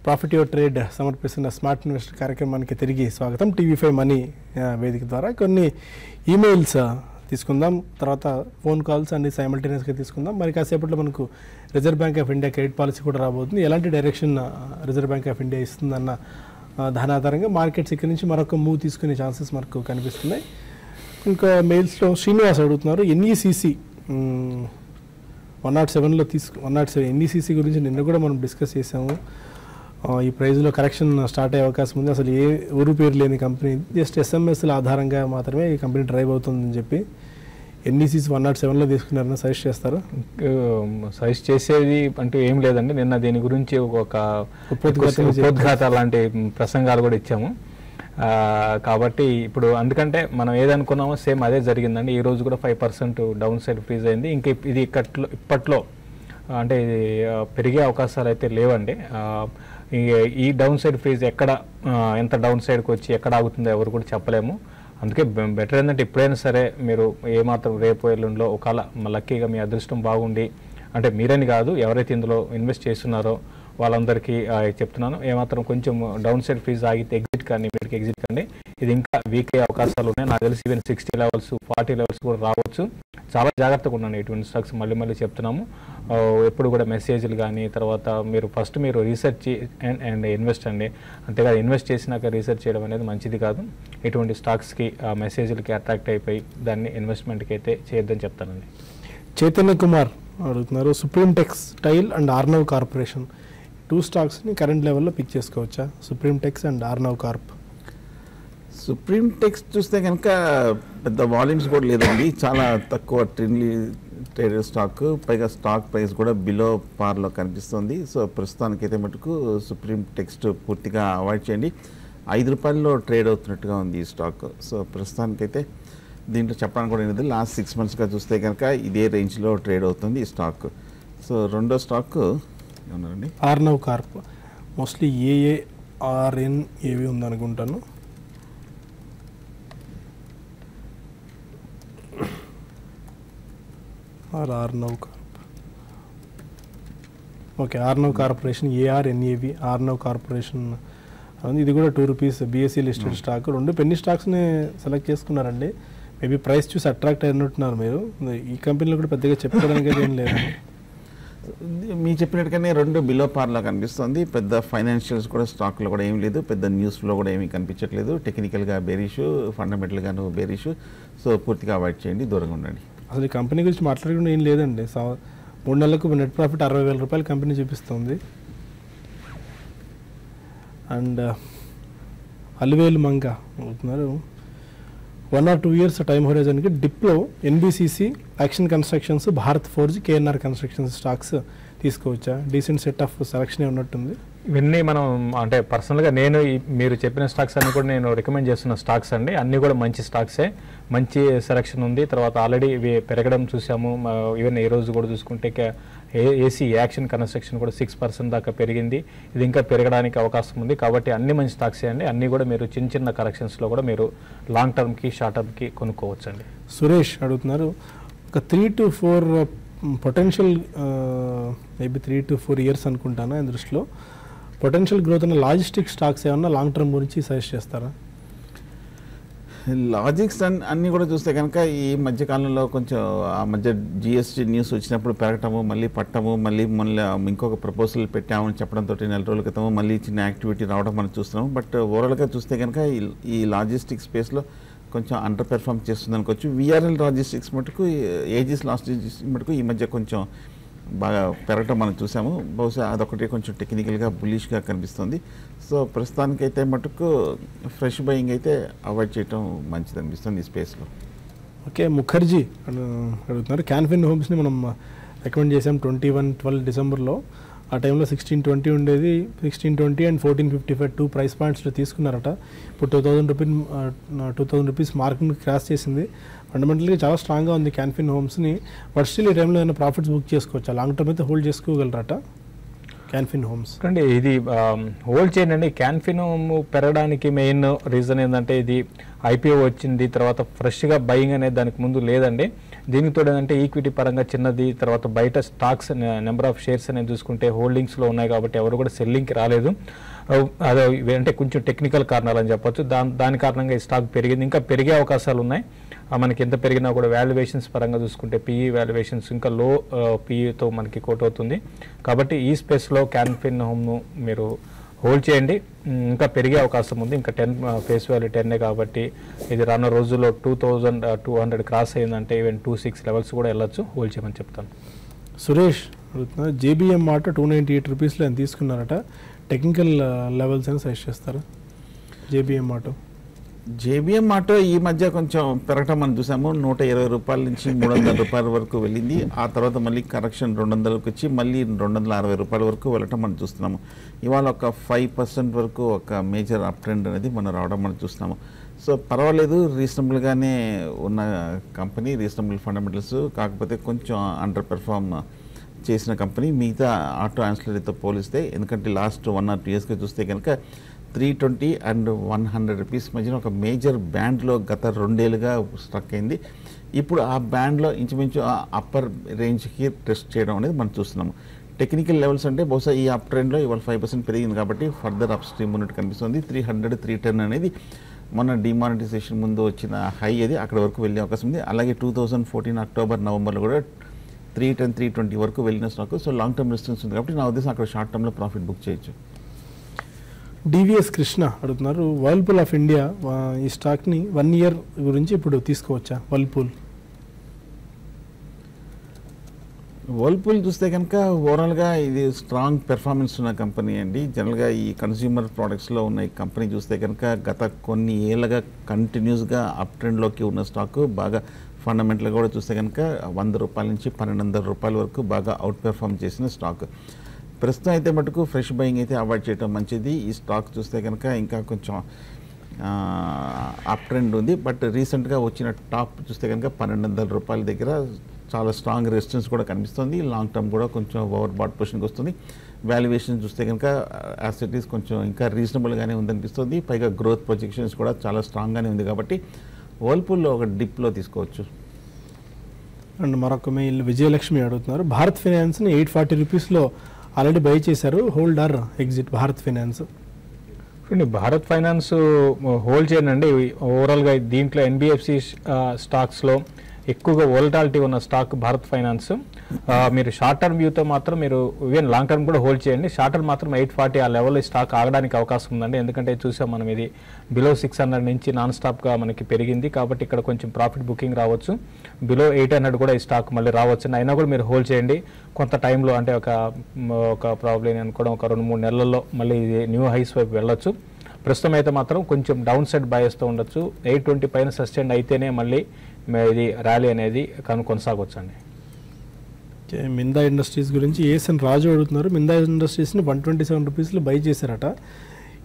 Profit your trade సమర్పిస్తున్న smart investor కార్యక్రమానికి తిరిగి స్వాగతం. టీవీ5 మనీ వేదిక ద్వారా కొన్ని ఈమెయిల్స్ తీసుకుందాం, తర్వాత ఫోన్ కాల్స్ అన్ని సైమల్టేనియస్గా తీసుకుందాం. మరి కాసేపట్లో మనకు reserve bank of India credit policy కూడా రాబోతుంది. ఎలాంటి direction Reserve bank of India ఇస్తుందన్న దాని ఆధారంగా మార్కెట్స్ ఇక్కడి నుంచి మరొక మూవ్ తీసుకునే ఛాన్సెస్ మనకు కనిపిస్తున్నాయి. ఇంకా మెయిల్స్లో శ్రీనివాస్ అడుగుతున్నారు, ఎన్ఈసిసి 107 ఎన్ఈసిసి గురించి నిన్న కూడా మనం డిస్కస్ చేసాము. ఈ ప్రైజ్లో కరెక్షన్ స్టార్ట్ అయ్యే అవకాశం ఉంది. అసలు ఏ ఊరు పేరు లేని కంపెనీ, జస్ట్ ఎస్ఎంఎస్ల ఆధారంగా మాత్రమే ఈ కంపెనీ డ్రైవ్ అవుతుందని చెప్పి ఎన్ఈసిసి 107లో తీసుకున్నారని సజెస్ట్ చేస్తారు. సజెస్ట్ చేసేది అంటూ ఏం లేదండి. నిన్న దీని గురించి ఒక ఉపోద్ఘాత లాంటి ప్రసంగాలు కూడా ఇచ్చాము. కాబట్టి ఇప్పుడు అందుకంటే మనం ఏదనుకున్నామో సేమ్ అదే జరిగిందండి. ఈ రోజు కూడా 5% డౌన్ సైడ్ ఫ్రీజ్ అయింది. ఇంకా ఇది ఇప్పట్లో అంటే ఇది పెరిగే అవకాశాలు అయితే లేవండి. ఈ డౌన్ సైడ్ ఫ్రీజ్ ఎంత డౌన్ సైడ్కి వచ్చి ఎక్కడ ఆగుతుందో ఎవరు కూడా చెప్పలేము. అందుకే బెటర్ ఏంటంటే ఇప్పుడైనా సరే మీరు ఏమాత్రం రేపు ఎల్లుండిలో ఒకవేళ లక్కీగా మీ అదృష్టం బాగుండి, అంటే మీరని కాదు ఎవరైతే ఇందులో ఇన్వెస్ట్ చేస్తున్నారో వాళ్ళందరికీ చెప్తున్నాను, ఏమాత్రం కొంచెం డౌన్ సైడ్ ఫ్రీజ్ ఆగితే ఎగ్జిట్ కానీ మీరు ఎగ్జిట్ కండి. ఇది ఇంకా వీక్ అయ్యే అవకాశాలు ఉన్నాయి. నాకు తెలిసి ఈవెన్ 60 లెవెల్స్ 40 లెవెల్స్ కూడా రావచ్చు. చాలా జాగ్రత్తగా ఉండండి ఇటువంటి స్టాక్స్. మళ్ళీ చెప్తున్నాము, ఎప్పుడు కూడా మెసేజ్లు కానీ తర్వాత మీరు రీసెర్చ్ అండ్ ఇన్వెస్ట్ అండి. అంతేకాదు ఇన్వెస్ట్ చేసినాక రీసెర్చ్ చేయడం అనేది మంచిది కాదు. ఇటువంటి స్టాక్స్కి మెసేజ్లకి అట్రాక్ట్ అయిపోయి దాన్ని ఇన్వెస్ట్మెంట్కి అయితే చేయొద్దని చెప్తానండి. చైతన్య కుమార్ అడుగుతున్నారు, Supreme Textile and Arnav Corporation 2 స్టాక్స్ని కరెంట్ లెవెల్లో పిక్ చేసుకోవచ్చా? Supreme Tex and Arnav Corp. Supreme Tex చూస్తే కనుక పెద్ద వాల్యూమ్స్ కూడా లేదండి, చాలా తక్కువ ట్రేడెడ్ స్టాక్, పైగా స్టాక్ ప్రైస్ కూడా బిలో పార్లో కనిపిస్తుంది. సో ప్రస్తుతానికైతే మటుకు సుప్రీం టెక్స్ట్ పూర్తిగా అవాయిడ్ చేయండి. ₹5 ట్రేడ్ అవుతున్నట్టుగా ఉంది ఈ స్టాక్. సో ప్రస్తుతానికైతే దీంట్లో చెప్పడానికి కూడా ఏంటంటే లాస్ట్ 6 మంత్స్గా చూస్తే కనుక ఇదే రేంజ్లో ట్రేడ్ అవుతుంది ఈ స్టాక్. సో రెండో స్టాక్ ఏమన్నారండి? ఆర్నవ్ కార్ప్, మోస్ట్లీ AARNAV ఉందనుకుంటాను. Arnav Corp, okay. Arnav Corporation ARNAV, Arnav Corporation. ఇది కూడా ₹2 BSE లిస్టెడ్ స్టాక్. 2 పెన్నీ స్టాక్స్ని సెలెక్ట్ చేసుకున్నారండి. మేబీ ప్రైస్ చూసి అట్రాక్ట్ అయినట్టున్నారు మీరు. ఈ కంపెనీలో కూడా పెద్దగా చెప్పుకోవడానికి ఏం లేదు. మీరు చెప్పినట్టుగానే 2 బిలో పార్లో కనిపిస్తుంది. పెద్ద ఫైనాన్షియల్స్ కూడా స్టాక్లో కూడా ఏం లేదు, పెద్ద న్యూస్లో కూడా ఏమీ కనిపించట్లేదు. టెక్నికల్గా బేరిషు, ఫండమెంటల్గాను బేరిషు. సో పూర్తిగా అవాయిడ్ చేయండి, దూరంగా ఉండండి. అసలు ఈ కంపెనీ గురించి మాట్లాడకుండా ఏం లేదండి. 3 నెలలకు నెట్ ప్రాఫిట్ ₹60,000 కంపెనీ చూపిస్తుంది. అండ్ అలివేలు మంగ అవుతున్నారు, 1 or 2 years టైం హోరైజన్కి డిప్లో NBCC, Action Constructions, Bharat Forge, KNR constructions stocks తీసుకోవచ్చా? డీసెంట్ సెట్ ఆఫ్ సెలక్షన్ ఉన్నట్టుంది. ఇవన్నీ మనం అంటే పర్సనల్గా మీరు చెప్పిన స్టాక్స్ అన్ని కూడా నేను రికమెండ్ చేస్తున్న స్టాక్స్ అండి. అన్నీ కూడా మంచి స్టాక్సే, మంచి సెలక్షన్ ఉంది. తర్వాత ఆల్రెడీ ఇవి పెరగడం చూసాము. ఈవెన్ ఈ రోజు కూడా చూసుకుంటే AC యాక్షన్ కన్స్ట్రక్షన్ కూడా 6% దాకా పెరిగింది. ఇది ఇంకా పెరగడానికి అవకాశం ఉంది. కాబట్టి అన్ని మంచి స్టాక్సే అండి. అన్నీ కూడా మీరు చిన్న కరెక్షన్స్లో కూడా మీరు లాంగ్ టర్మ్కి షార్ట్ టర్మ్కి కొనుక్కోవచ్చు అండి. సురేష్ అడుగుతున్నారు, ఒక 3 to 4 potential, maybe 3 to 4 years అనుకుంటాను ఆయన దృష్టిలో, పొటెన్షియల్ గ్రోత్ అన్న లాజిస్టిక్ స్టాక్స్ ఏమన్నా లాంగ్ టర్మ్ గురించి సజెస్ట్ చేస్తారా? లాజిక్స్ అన్నీ కూడా చూస్తే కనుక ఈ మధ్యకాలంలో కొంచెం ఆ మధ్య GST న్యూస్ వచ్చినప్పుడు పెరగటము, మళ్ళీ పట్టము, మళ్ళీ ఇంకొక ప్రపోజల్ పెట్టామని చెప్పడంతో 4 రోజుల క్రితం మళ్ళీ చిన్న యాక్టివిటీ రావడం మనం చూస్తున్నాం. బట్ ఓవరాల్గా చూస్తే కనుక ఈ లాజిస్టిక్ స్పేస్లో కొంచెం అండర్ పెర్ఫార్మ్ చేస్తుంది అనుకోవచ్చు. VRL లాజిస్టిక్స్ మటుకు, ఏజిస్ లాజిస్టిక్స్ మటుకు ఈ మధ్య కొంచెం బాగా పెరగటం మనం చూసాము. బహుశా అదొకటి కొంచెం టెక్నికల్గా బులిష్గా కనిపిస్తుంది. సో ప్రస్తుతానికైతే మటుకు ఫ్రెష్ బయింగ్ అయితే అవాయిడ్ చేయటం మంచిది అనిపిస్తుంది ఈ స్పేస్లో. ఓకే. ముఖర్జీ అడుగుతున్నారు, క్యాన్ఫిన్ హోమ్స్ని మనం రికమెండ్ చేసాం 21-12 డిసెంబర్లో. ఆ టైంలో 1620 ఉండేది, 1620 and 1455 2 ప్రైస్ పాయింట్స్లో తీసుకున్నారట. ఇప్పుడు ₹2,000 మార్క్ని క్రాస్ చేసింది. ఫండమెంటల్గా చాలా స్ట్రాంగ్గా ఉంది క్యాన్ఫిన్ హోమ్స్ని. బట్ స్టిల్ ఈ టైంలో ఏమైనా ప్రాఫిట్స్ బుక్ చేసుకోవచ్చా? లాంగ్ టర్మ్ అయితే హోల్డ్ చేసుకోగలరట క్యాన్ఫిన్ హోమ్స్? అంటే ఇది హోల్డ్ చేయండి. క్యాన్ఫిన్ హోమ్ పెరగడానికి మెయిన్ రీజన్ ఏంటంటే ఇది IPO వచ్చింది, తర్వాత ఫ్రెష్గా బయింగ్ అనేది దానికి ముందు లేదండి. దీనికి తోడు ఏంటంటే ఈక్విటీ పరంగా చిన్నది, తర్వాత బయట స్టాక్స్ నెంబర్ ఆఫ్ షేర్స్ అనేది చూసుకుంటే హోల్డింగ్స్లో ఉన్నాయి కాబట్టి ఎవరు కూడా సెల్లింగ్కి రాలేదు. అదే అంటే కొంచెం టెక్నికల్ కారణాలు అని చెప్పొచ్చు. దాని కారణంగా ఈ స్టాక్ పెరిగింది, ఇంకా పెరిగే అవకాశాలు ఉన్నాయి. మనకి ఎంత పెరిగినా కూడా వాల్యుయేషన్స్ పరంగా చూసుకుంటే పిఈ వాల్యుయేషన్స్ ఇంకా లో పిఈతో మనకి కోట్ అవుతుంది. కాబట్టి ఈ స్పేస్లో క్యాన్ ఫిన్ హోమ్ను మీరు హోల్డ్ చేయండి, ఇంకా పెరిగే అవకాశం ఉంది. ఇంకా 10 ఫేస్ వాల్యూ 10 కాబట్టి ఇది రానున్న రోజుల్లో 2200 క్రాస్ అయిందంటే ఈవెన్ 26 లెవెల్స్ కూడా వెళ్ళొచ్చు. హోల్డ్ చేయమని చెప్తాను. సురేష్ అడుగుతున్నా, జేబీఎం మాట 298 రూపీస్లో ఎంత తీసుకున్నారట, టెక్నికల్ లెవెల్స్ అని సజెస్ట్ చేస్తారా? జేబీఎం ఆటో ఈ మధ్య కొంచెం పెరగటం మనం చూసాము. 120 రూపాయల నుంచి 300 రూపాయల వరకు వెళ్ళింది. ఆ తర్వాత మళ్ళీ కరెక్షన్ 200కి వచ్చి మళ్ళీ 260 రూపాయల వరకు వెళ్ళటం మనం చూస్తున్నాము. ఇవాళ ఒక 5% వరకు ఒక మేజర్ అప్ ట్రెండ్ అనేది మనం రావడం మనం చూస్తున్నాము. సో పర్వాలేదు, రీజనబుల్గానే ఉన్న కంపెనీ, రీజనబుల్ ఫండమెంటల్స్, కాకపోతే కొంచెం అండర్ పెర్ఫార్మ్ చేసిన కంపెనీ మిగతా ఆటో యాన్సిలరీతో పోలిస్తే. ఎందుకంటే లాస్ట్ 1 or 2 yearsగా చూస్తే కనుక 320 and 100 రూపీస్ మధ్యన ఒక మేజర్ బ్యాండ్లో గత 2 ఏళ్ళుగా స్ట్రక్ అయింది. ఇప్పుడు ఆ బ్యాండ్లో ఇంచుమించు అప్పర్ రేంజ్కి టెస్ట్ చేయడం అనేది మనం చూస్తున్నాము. టెక్నికల్ లెవెల్స్ అంటే బహుశా ఈ అప్ ట్రెండ్లో ఇవాళ 5% పెరిగింది కాబట్టి ఫర్దర్ అప్ స్ట్రీమ్ ఉన్నట్టు కనిపిస్తుంది. 300, 310 అనేది మొన్న డిమానిటైజేషన్ ముందు వచ్చిన హై, అది అక్కడ వరకు వెళ్ళే అవకాశం ఉంది. అలాగే 2014 అక్టోబర్, నవంబర్లో కూడా 310, 320 వరకు వెళ్ళిన stock. So long term resistance ఉంది కాబట్టి నా ఉద్దేశం అక్కడ షార్ట్ టర్మ్లో ప్రాఫిట్ బుక్ చేయొచ్చు. డివిఎస్ కృష్ణ అడుగుతున్నారు, వర్ల్పూల్ ఆఫ్ ఇండియా ఈ స్టాక్ని 1 year గురించి ఇప్పుడు తీసుకోవచ్చా? వర్ల్పూల్ చూస్తే కనుక ఓవరాల్గా ఇది స్ట్రాంగ్ పెర్ఫార్మెన్స్ ఉన్న కంపెనీ అండి. జనరల్గా ఈ కన్స్యూమర్ ప్రోడక్ట్స్లో ఉన్న ఈ కంపెనీ చూస్తే కనుక గత కొన్ని ఏళ్ళగా కంటిన్యూస్గా అప్ ట్రెండ్లోకి ఉన్న స్టాక్. బాగా ఫండమెంటల్గా కూడా చూస్తే కనుక 100 రూపాయల నుంచి 1200 రూపాయల వరకు బాగా అవుట్ పెర్ఫార్మ్ చేసిన స్టాక్. ప్రస్తుతం అయితే మటుకు ఫ్రెష్ బయింగ్ అయితే అవాయిడ్ చేయడం మంచిది. ఈ స్టాక్ చూస్తే కనుక ఇంకా కొంచెం అప్ ట్రెండ్ ఉంది. బట్ రీసెంట్గా వచ్చిన టాప్ చూస్తే కనుక 1200 రూపాయల దగ్గర చాలా స్ట్రాంగ్ రెసిస్టెన్స్ కూడా కనిపిస్తుంది. లాంగ్ టర్మ్ కూడా కొంచెం ఓవర్ బాట్ పొజిషన్కి వస్తుంది. వాల్యుయేషన్ చూస్తే కనుక యాసిటీస్ కొంచెం ఇంకా రీజనబుల్గానే ఉందనిపిస్తుంది. పైగా గ్రోత్ ప్రొజెక్షన్స్ కూడా చాలా స్ట్రాంగ్గానే ఉంది కాబట్టి వర్ల్పూల్లో ఒక డిప్లో తీసుకోవచ్చు. అండ్ మరొక మెయిల్ విజయలక్ష్మి అడుగుతున్నారు, భారత్ ఫైనాన్స్ని 840 రూపీస్లో ఆల్రెడీ బై చేశారు, hold or exit Bharat finance? Bharat finance hold చేయండి. ఓవరాల్గా దీంట్లో ఎన్బిఎఫ్సి స్టాక్స్లో ఎక్కువగా వోలటాలిటీ ఉన్న స్టాక్ భారత్ ఫైనాన్స్. మీరు షార్ట్ టర్మ్ వ్యూతో మాత్రం మీరు ఈవెన్ లాంగ్ టర్మ్ కూడా హోల్డ్ చేయండి. షార్ట్ టర్మ్ మాత్రం 840 ఆ లెవెల్లో స్టాక్ ఆగడానికి అవకాశం ఉందండి. ఎందుకంటే చూసాం మనం ఇది బిలో 600 నుంచి నాన్ స్టాప్గా మనకి పెరిగింది కాబట్టి ఇక్కడ కొంచెం ప్రాఫిట్ బుకింగ్ రావచ్చు. బిలో 800 కూడా ఈ స్టాక్ మళ్ళీ రావచ్చు. అయినా కూడా మీరు హోల్డ్ చేయండి కొంత టైంలో, అంటే ఒక ప్రాబ్లం అనుకోవడం ఒక 2-3 నెలల్లో మళ్ళీ ఇది న్యూ హైస్ వైపు వెళ్ళొచ్చు. ప్రస్తుతం అయితే మాత్రం కొంచెం డౌన్ సైడ్ బయస్తో ఉండొచ్చు. 820 పైన సస్టైన్ అయితేనే మళ్ళీ ఇది ర్యాలీ అనేది కొనసాగవచ్చు అండి. మిందా ఇండస్ట్రీస్ గురించి ఏఎస్ఎన్ రాజు అడుగుతున్నారు, మిందా ఇండస్ట్రీస్ని 127 రూపీస్లో బై చేశారట,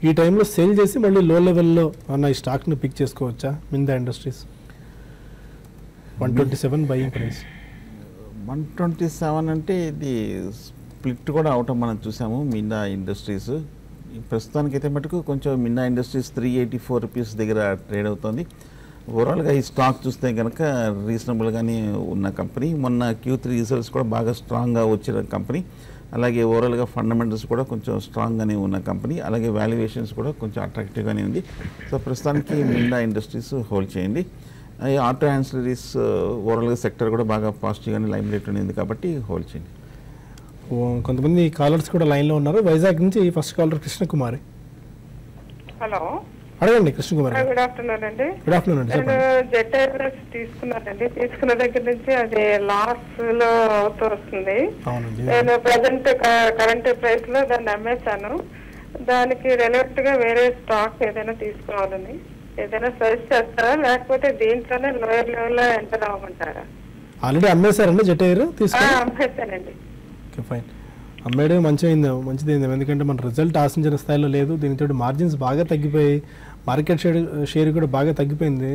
ఈ టైంలో సేల్ చేసి మళ్ళీ లో లెవెల్లో ఉన్న ఈ స్టాక్ని పిక్ చేసుకోవచ్చా? మిందా ఇండస్ట్రీస్ 127 బయింగ్ ప్రైస్. 127 అంటే ఇది స్ప్లిట్ కూడా అవటం మనం చూసాము మిందా ఇండస్ట్రీస్. ప్రస్తుతానికైతే మటుకు కొంచెం మిందా ఇండస్ట్రీస్ 384 రూపీస్ దగ్గర ట్రేడ్ అవుతుంది. ఓవరాల్గా ఈ స్టాక్ చూస్తే కనుక రీజనబుల్గానే ఉన్న కంపెనీ. మొన్న Q3 రిజల్ట్స్ కూడా బాగా స్ట్రాంగ్గా వచ్చిన కంపెనీ. అలాగే ఓవరాల్గా ఫండమెంటల్స్ కూడా కొంచెం స్ట్రాంగ్గానే ఉన్న కంపెనీ. అలాగే వాల్యుయేషన్స్ కూడా కొంచెం అట్రాక్టివ్గానే ఉంది. సో ప్రస్తుతానికి మిందా ఇండస్ట్రీస్ హోల్డ్ చేయండి. ఆటో యాన్సిలరీస్ ఓవరాల్గా సెక్టర్ కూడా బాగా పాజిటివ్గానే లైమ్ లైట్ ఉంది కాబట్టి హోల్డ్ చేయండి. కొంతమంది కాలర్స్ కూడా లైన్లో ఉన్నారు. వైజాగ్ నుంచి ఫస్ట్ కాలర్ కృష్ణకుమారి. హలో, అడగండి కృష్ణకుమారి. గుడ్ ఆఫ్టర్నూన్ అండి. గుడ్ ఆఫ్టర్నూన్ అండి. నేను జెట్ ఎయిర్వేస్ తీసుకున్నానండి. తీసుకున్న దగ్గర నుంచి అది లాస్ లో అవుతూ వస్తుంది. నేను ప్రజెంట్ కరెంట్ ప్రైస్ లో దాన్ని అమ్మేశాను. దానికి రిలేటెడ్ గా వేరే స్టాక్ ఏదైనా తీసుకోవాలని ఏదైనా సజెస్ట్ చేస్తారా, లేకపోతే దీంట్లోనే లోయర్ లెవెల్ లో ఎంటర్ అవ్వమంటారా? ఆల్రెడీ అమ్మేశారండి జెట్ ఎయిర్? అమ్మేశానండి. Okay, fine. అమ్మేయడం మంచిదైంది. ఎందుకంటే మన రిజల్ట్ ఆశించిన స్థాయిలో లేదు. దీనితో మార్జిన్స్ బాగా తగ్గిపోయి మార్కెట్ షేర్ కూడా బాగా తగ్గిపోయింది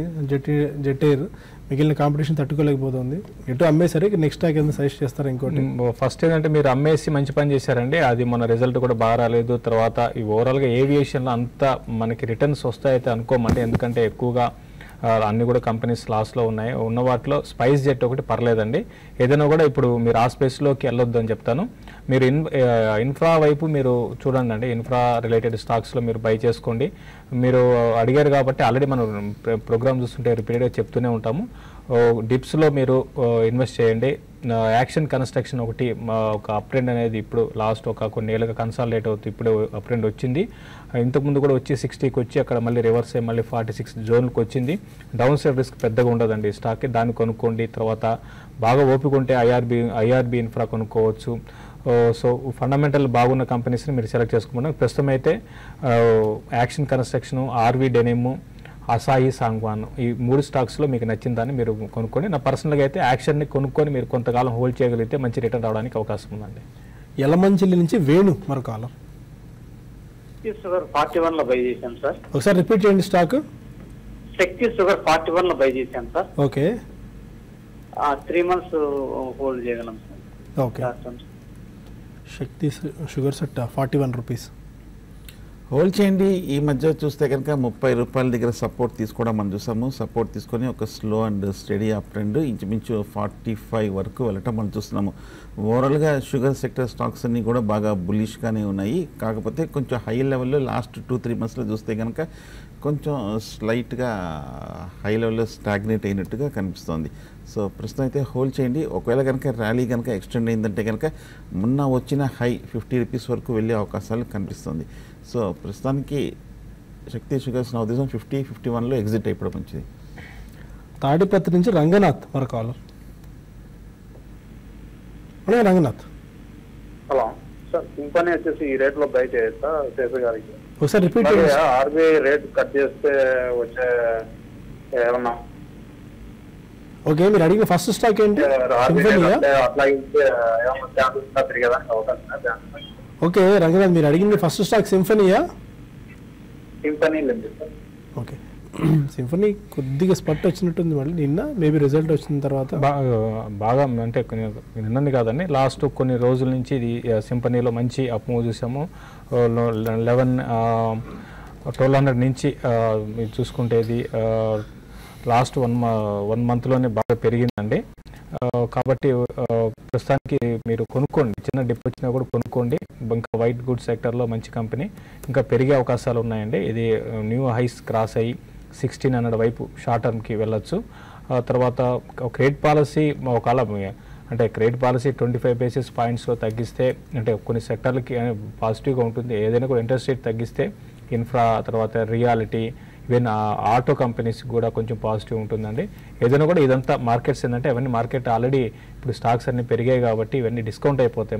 జెట్ ఎయిర్. మిగిలిన కాంపిటీషన్ తట్టుకోలేకపోతుంది. ఎటు అమ్మేసరి నెక్స్ట్ స్టాక్ ఏదైనా సజెస్ట్ చేస్తారా? ఇంకోటి ఫస్ట్ ఏంటంటే మీరు అమ్మేసి మంచి పని చేశారండి. అది మన రిజల్ట్ కూడా బాగా రాలేదు. తర్వాత ఈ ఓవరాల్గా ఏవియేషన్లో అంతా మనకి రిటర్న్స్ వస్తాయైతే అనుకోమండి. ఎందుకంటే ఎక్కువగా అన్ని కూడా కంపెనీస్ లాస్లో ఉన్నాయి. ఉన్న వాటిలో స్పైస్ జెట్ ఒకటి పర్లేదండి. ఏదైనా కూడా ఇప్పుడు మీరు ఆ స్పేస్లోకి వెళ్ళొద్దు అని చెప్తాను. మీరు ఇన్ఫ్రా వైపు మీరు చూడండి అండి. ఇన్ఫ్రా రిలేటెడ్ స్టాక్స్లో మీరు బై చేసుకోండి. మీరు అడిగారు కాబట్టి ఆల్రెడీ మనం ప్రోగ్రామ్ చూస్తుంటే రిపీటెడ్గా చెప్తూనే ఉంటాము. డిప్స్లో మీరు ఇన్వెస్ట్ చేయండి. యాక్షన్ కన్స్ట్రక్షన్ ఒకటి ఒక అప్ ట్రెండ్ అనేది ఇప్పుడు లాస్ట్ ఒక కొన్ని ఏళ్ళుగా కన్సాలిడేట్ అవుతుంది. ఇప్పుడు అప్ ట్రెండ్ వచ్చింది. ఇంతకుముందు కూడా వచ్చి 60కి వచ్చి అక్కడ మళ్ళీ రివర్స్ అయ్యి మళ్ళీ 46 జోన్కి వచ్చింది. డౌన్ సైడ్ రిస్క్ పెద్దగా ఉండదండి స్టాక్కి. దాన్ని కొనుక్కోండి. తర్వాత బాగా ఓపిక ఉంటే ఐఆర్బి ఇన్ఫ్రా కొనుక్కోవచ్చు. సో ఫండమెంటల్ బాగున్న కంపెనీస్ని మీరు సెలెక్ట్ చేసుకుంటున్నారు. ప్రస్తుతం అయితే action construction, RV denim, అసాయి, Sangwan ఈ 3 స్టాక్స్లో మీకు నచ్చిన దాన్ని మీరు కొనుక్కొని, నా పర్సనల్గా అయితే యాక్షన్ని కొనుక్కొని మీరు కొంతకాలం హోల్డ్ చేయగలిగితే మంచి రిటర్న్ రావడానికి అవకాశం ఉందండి. యలమంచిలి నుంచి వేణు మరొక కాలం. షుగర్ 41 లో బై చేశాను సార్. ఒకసారి రిపీట్ చేయండి స్టాక్. శక్తి షుగర్ 41 లో బై చేశాను సార్. ఓకే. 3 months హోల్డ్ చేయగలం sir. Okay. Shakti sugars at 41 rupees hold చేయండి. ఈ మధ్య చూస్తే కనుక 30 రూపాయల దగ్గర సపోర్ట్ తీసుకోవడం మనం చూసాము. సపోర్ట్ తీసుకొని ఒక slow and study up trend ఇంచుమించు 45 వరకు వెళ్ళటం మనం చూస్తున్నాము. ఓవరాల్గా షుగర్ సెక్టర్ స్టాక్స్ అన్నీ కూడా బాగా బులిష్గానే ఉన్నాయి. కాకపోతే కొంచెం హై లెవెల్లో లాస్ట్ 2-3 monthsలో చూస్తే కనుక కొంచెం స్లైట్గా హై లెవెల్లో స్టాగ్నేట్ అయినట్టుగా కనిపిస్తోంది. సో ప్రస్తుతం అయితే హోల్డ్ చేయండి. ఒకవేళ కనుక ర్యాలీ కనుక ఎక్స్టెండ్ అయిందంటే కనుక మొన్న వచ్చిన హై 50 రూపీస్ వరకు వెళ్ళే అవకాశాలు కనిపిస్తుంది. సో ప్రస్తుతానికి శక్తి షుగర్స్ నా ఉద్దేశం 50-51లో ఎగ్జిట్ అయిపోవడం మంచిది. తాడిపత్రి నుంచి రంగనాథ్ మరొక కాలర్. రంగనాథ్. హలో సార్, సింపనీ వచ్చేసి ఈ రేట్ లో బై చేయొచ్చా శేషు గారికి? ఒకసారి రిపీట్ ఆర్బీఐ రేట్ కట్ చేస్తే వచ్చే ఏమన్నా? ఓకే, మీరు అడిగిన ఫస్ట్ స్టాక్ ఏంటి? ఓకే రంగనాథ్, మీరు అడిగింది ఫస్ట్ స్టాక్ సింఫనీయా? సింఫనీ లేదు సార్. ఓకే, సింఫనీ కొద్దిగా స్పట్ వచ్చినట్టుంది మళ్ళీ నిన్న, మేబీ రిజల్ట్ వచ్చిన తర్వాత బాగా అంటే నిన్నది కాదండి, లాస్ట్ కొన్ని రోజుల నుంచి ఇది సింఫనీలో మంచి అప్ మూవ్ చూసాము. 1200 నుంచి మీరు చూసుకుంటే ఇది లాస్ట్ 1 monthలోనే బాగా పెరిగిందండి. కాబట్టి ప్రస్తుతానికి మీరు కొనుక్కోండి, చిన్న డిప్ వచ్చినా కూడా కొనుక్కోండి. ఇంకా వైట్ గుడ్ సెక్టర్లో మంచి కంపెనీ, ఇంకా పెరిగే అవకాశాలు ఉన్నాయండి. ఇది న్యూ హైస్ క్రాస్ అయ్యి 1600 వైపు షార్ట్ టర్మ్కి వెళ్ళొచ్చు. తర్వాత క్రెడిట్ పాలసీ ఒకవేళ అంటే క్రెడిట్ పాలసీ 25 basis points తగ్గిస్తే, అంటే కొన్ని సెక్టర్లకి పాజిటివ్గా ఉంటుంది. ఏదైనా కూడా ఇంట్రెస్ట్ రేట్ తగ్గిస్తే ఇన్ఫ్రా, తర్వాత రియాలిటీ, ఈవెన్ ఆటో కంపెనీస్ కూడా కొంచెం పాజిటివ్ ఉంటుందండి. ఏదైనా కూడా ఇదంతా మార్కెట్స్ ఏంటంటే అవన్నీ మార్కెట్ ఆల్రెడీ ఇప్పుడు స్టాక్స్ అన్నీ పెరిగాయి కాబట్టి ఇవన్నీ డిస్కౌంట్ అయిపోతాయి.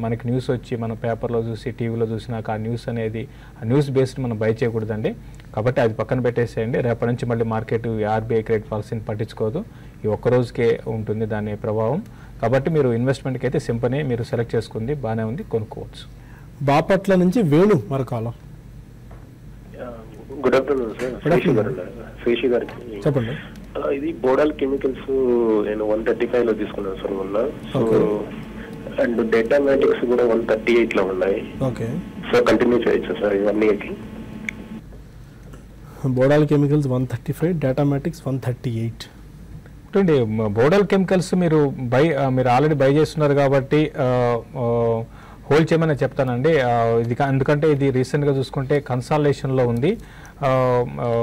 మనకి న్యూస్ వచ్చి మన పేపర్లో చూసి టీవీలో చూసినాక ఆ న్యూస్ అనేది ఆ న్యూస్ బేస్డ్ మనం బై చేయకూడదండి. కాబట్టి అది పక్కన పెట్టేసేయండి. రేపటి నుంచి మళ్ళీ మార్కెట్ ఆర్బీఐ క్రెడిట్ పాలసీని పట్టించుకోదు, ఈ ఒక్కరోజుకే ఉంటుంది దాని ప్రభావం. కాబట్టి మీరు ఇన్వెస్ట్మెంట్కి అయితే సింపనీ మీరు సెలెక్ట్ చేసుకుంది బాగానే ఉంది, కొనుక్కోవచ్చు. బాపట్ల నుంచి వేణు మరొక. గుడ్ ఆఫ్టర్నూన్ సార్, శేషి గారికి చెప్పండి. ఇది బోడాల్ కెమికల్స్ నేను 135 లో తీసుకున్నాను సార్ మొన్న. సో అండ్ డేటా మ్యాటిక్స్ కూడా 138 లో ఉన్నాయి. ఓకే, సో కంటిన్యూ చేయొచ్చు సార్ ఇవన్నీకి? Bodal Chemicals 135, Datamatics 138. చూడండి, బోడాల్ కెమికల్స్ మీరు ఆల్రెడీ బై చేస్తున్నారు కాబట్టి హోల్డ్ చేయమని చెప్తానండి. ఇది ఎందుకంటే ఇది రీసెంట్గా చూసుకుంటే కన్సాలిడేషన్లో ఉంది.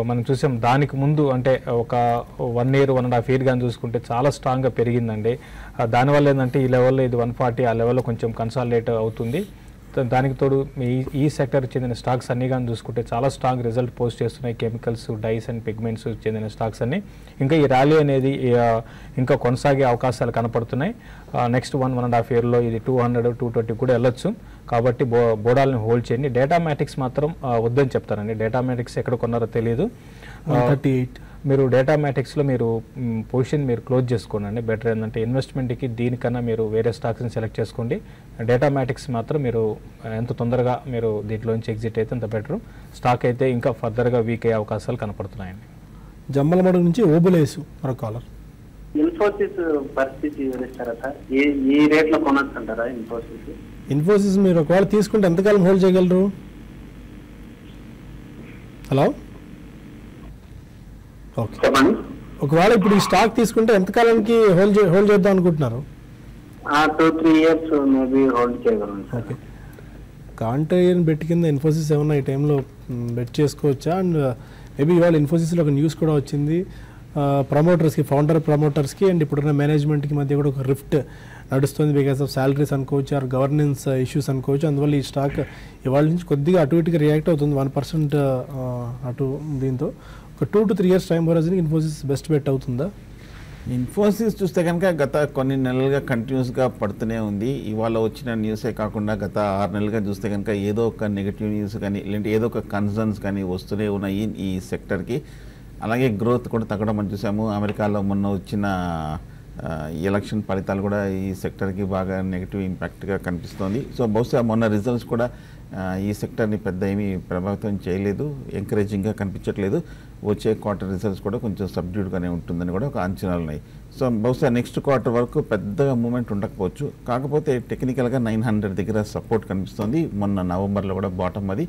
మనం చూసాం దానికి ముందు అంటే ఒక 1 year 1.5 year కానీ చూసుకుంటే చాలా స్ట్రాంగ్గా పెరిగిందండి. దానివల్ల ఏంటంటే ఈ లెవెల్లో ఇది 140 ఆ లెవెల్లో కొంచెం కన్సాలిడేట్ అవుతుంది. దానికి తోడు ఈ సెక్టర్ చెందిన స్టాక్స్ అన్ని కానీ చూసుకుంటే చాలా స్ట్రాంగ్ రిజల్ట్ పోస్ట్ చేస్తున్నాయి. కెమికల్స్, డైస్ అండ్ పిగ్మెంట్స్ చెందిన స్టాక్స్ అన్ని. ఇంకా ఈ ర్యాలీ అనేది ఇంకా కొనసాగే అవకాశాలు కనపడుతున్నాయి. నెక్స్ట్ 1.5 yearలో ఇది 200-220 కూడా వెళ్ళొచ్చు. కాబట్టి బోడాల్ని హోల్డ్ చేయండి. డేటా మ్యాటిక్స్ మాత్రం వద్దని చెప్తారండి. డేటా మ్యాటిక్స్ ఎక్కడ కొన్నారో తెలియదు. 138 మీరు డేటా మ్యాటిక్స్లో మీరు పొజిషన్ మీరు క్లోజ్ చేసుకోండి. బెటర్ ఏంటంటే ఇన్వెస్ట్మెంట్కి దీనికన్నా మీరు వేరే స్టాక్స్ని సెలెక్ట్ చేసుకోండి. డేటా మ్యాటిక్స్ మాత్రం మీరు ఎంత తొందరగా మీరు దీంట్లోంచి ఎగ్జిట్ అయితే అంత బెటర్. స్టాక్ అయితే ఇంకా ఫర్దర్గా వీక్ అయ్యే అవకాశాలు కనపడుతున్నాయండి. జమ్మలమడుగు నుంచి ఓబులేసు మరొక కాలర్. ఇన్ఫోసిస్ పరిస్థితి వివరిస్తారా సార్? ఏ రేట్లో కొనొచ్చు అంటారా ఇన్ఫోసిస్ మీరు ఒకవేళ తీసుకుంటే ఎంతకాలం హోల్డ్ చేయగలరు? ఓకే. చెప్పండి. ఒకవేళ ఇప్పుడు ఈ స్టాక్ తీసుకుంటే ఎంతకాలానికి హోల్డ్ చేద్దాం అనుకుంటున్నారు? 2-3 years మేబీ హోల్డ్ చేయగలను. ఓకే. కాంట్రాక్ట్ బెట్ కింద ఇన్ఫోసిస్ ఏమన్నా ఈ టైంలో బెట్ చేసుకోవచ్చా? అండ్ మేబీ ఇవాళ ఇన్ఫోసిస్లో ఒక న్యూస్ కూడా వచ్చింది, ప్రమోటర్స్కి, ఫౌండర్ ప్రమోటర్స్కి అండ్ ఇప్పుడున్న మేనేజ్మెంట్కి మధ్య కూడా ఒక రిఫ్ట్ నడుస్తుంది బికాస్ ఆఫ్ శాలరీస్ అనుకోవచ్చు, ఆర్ గవర్నెన్స్ ఇష్యూస్ అనుకోవచ్చు. అందువల్ల ఈ స్టాక్ ఇవాళ నుంచి కొద్దిగా అటు ఇటుగా రియాక్ట్ అవుతుంది 1% అటు. దీంతో ఒక 2 to 3 years టైం హోరైజన్కి ఇన్ఫోసిస్ బెస్ట్ బెట్ అవుతుందా? ఇన్ఫోసిస్ చూస్తే కనుక గత కొన్ని నెలలుగా కంటిన్యూస్గా పడుతూనే ఉంది. ఇవాళ వచ్చిన న్యూసే కాకుండా గత 6 నెలలుగా చూస్తే కనుక ఏదో ఒక నెగిటివ్ న్యూస్ కానీ లేదంటే ఏదో ఒక కన్సర్న్స్ కానీ వస్తూనే ఉన్నాయి ఈ సెక్టర్కి. అలాగే గ్రోత్ కూడా తగ్గడం మనం చూసాము. అమెరికాలో మొన్న వచ్చిన ఎలక్షన్ ఫలితాలు కూడా ఈ సెక్టర్కి బాగా నెగిటివ్ ఇంపాక్ట్గా కనిపిస్తోంది. సో బహుశా మొన్న రిజల్ట్స్ కూడా ఈ సెక్టర్ని పెద్ద ఏమీ ప్రభావితం చేయలేదు, ఎంకరేజింగ్గా కనిపించట్లేదు. వచ్చే క్వార్టర్ రిజల్ట్స్ కూడా కొంచెం సబ్డ్యూడ్గానే ఉంటుందని కూడా ఒక అంచనాలు ఉన్నాయి. సో బహుశా నెక్స్ట్ క్వార్టర్ వరకు పెద్దగా మూమెంట్ ఉండకపోవచ్చు. కాకపోతే టెక్నికల్గా 900 దగ్గర సపోర్ట్ కనిపిస్తుంది. మొన్న నవంబర్లో కూడా బాటమ్ అది.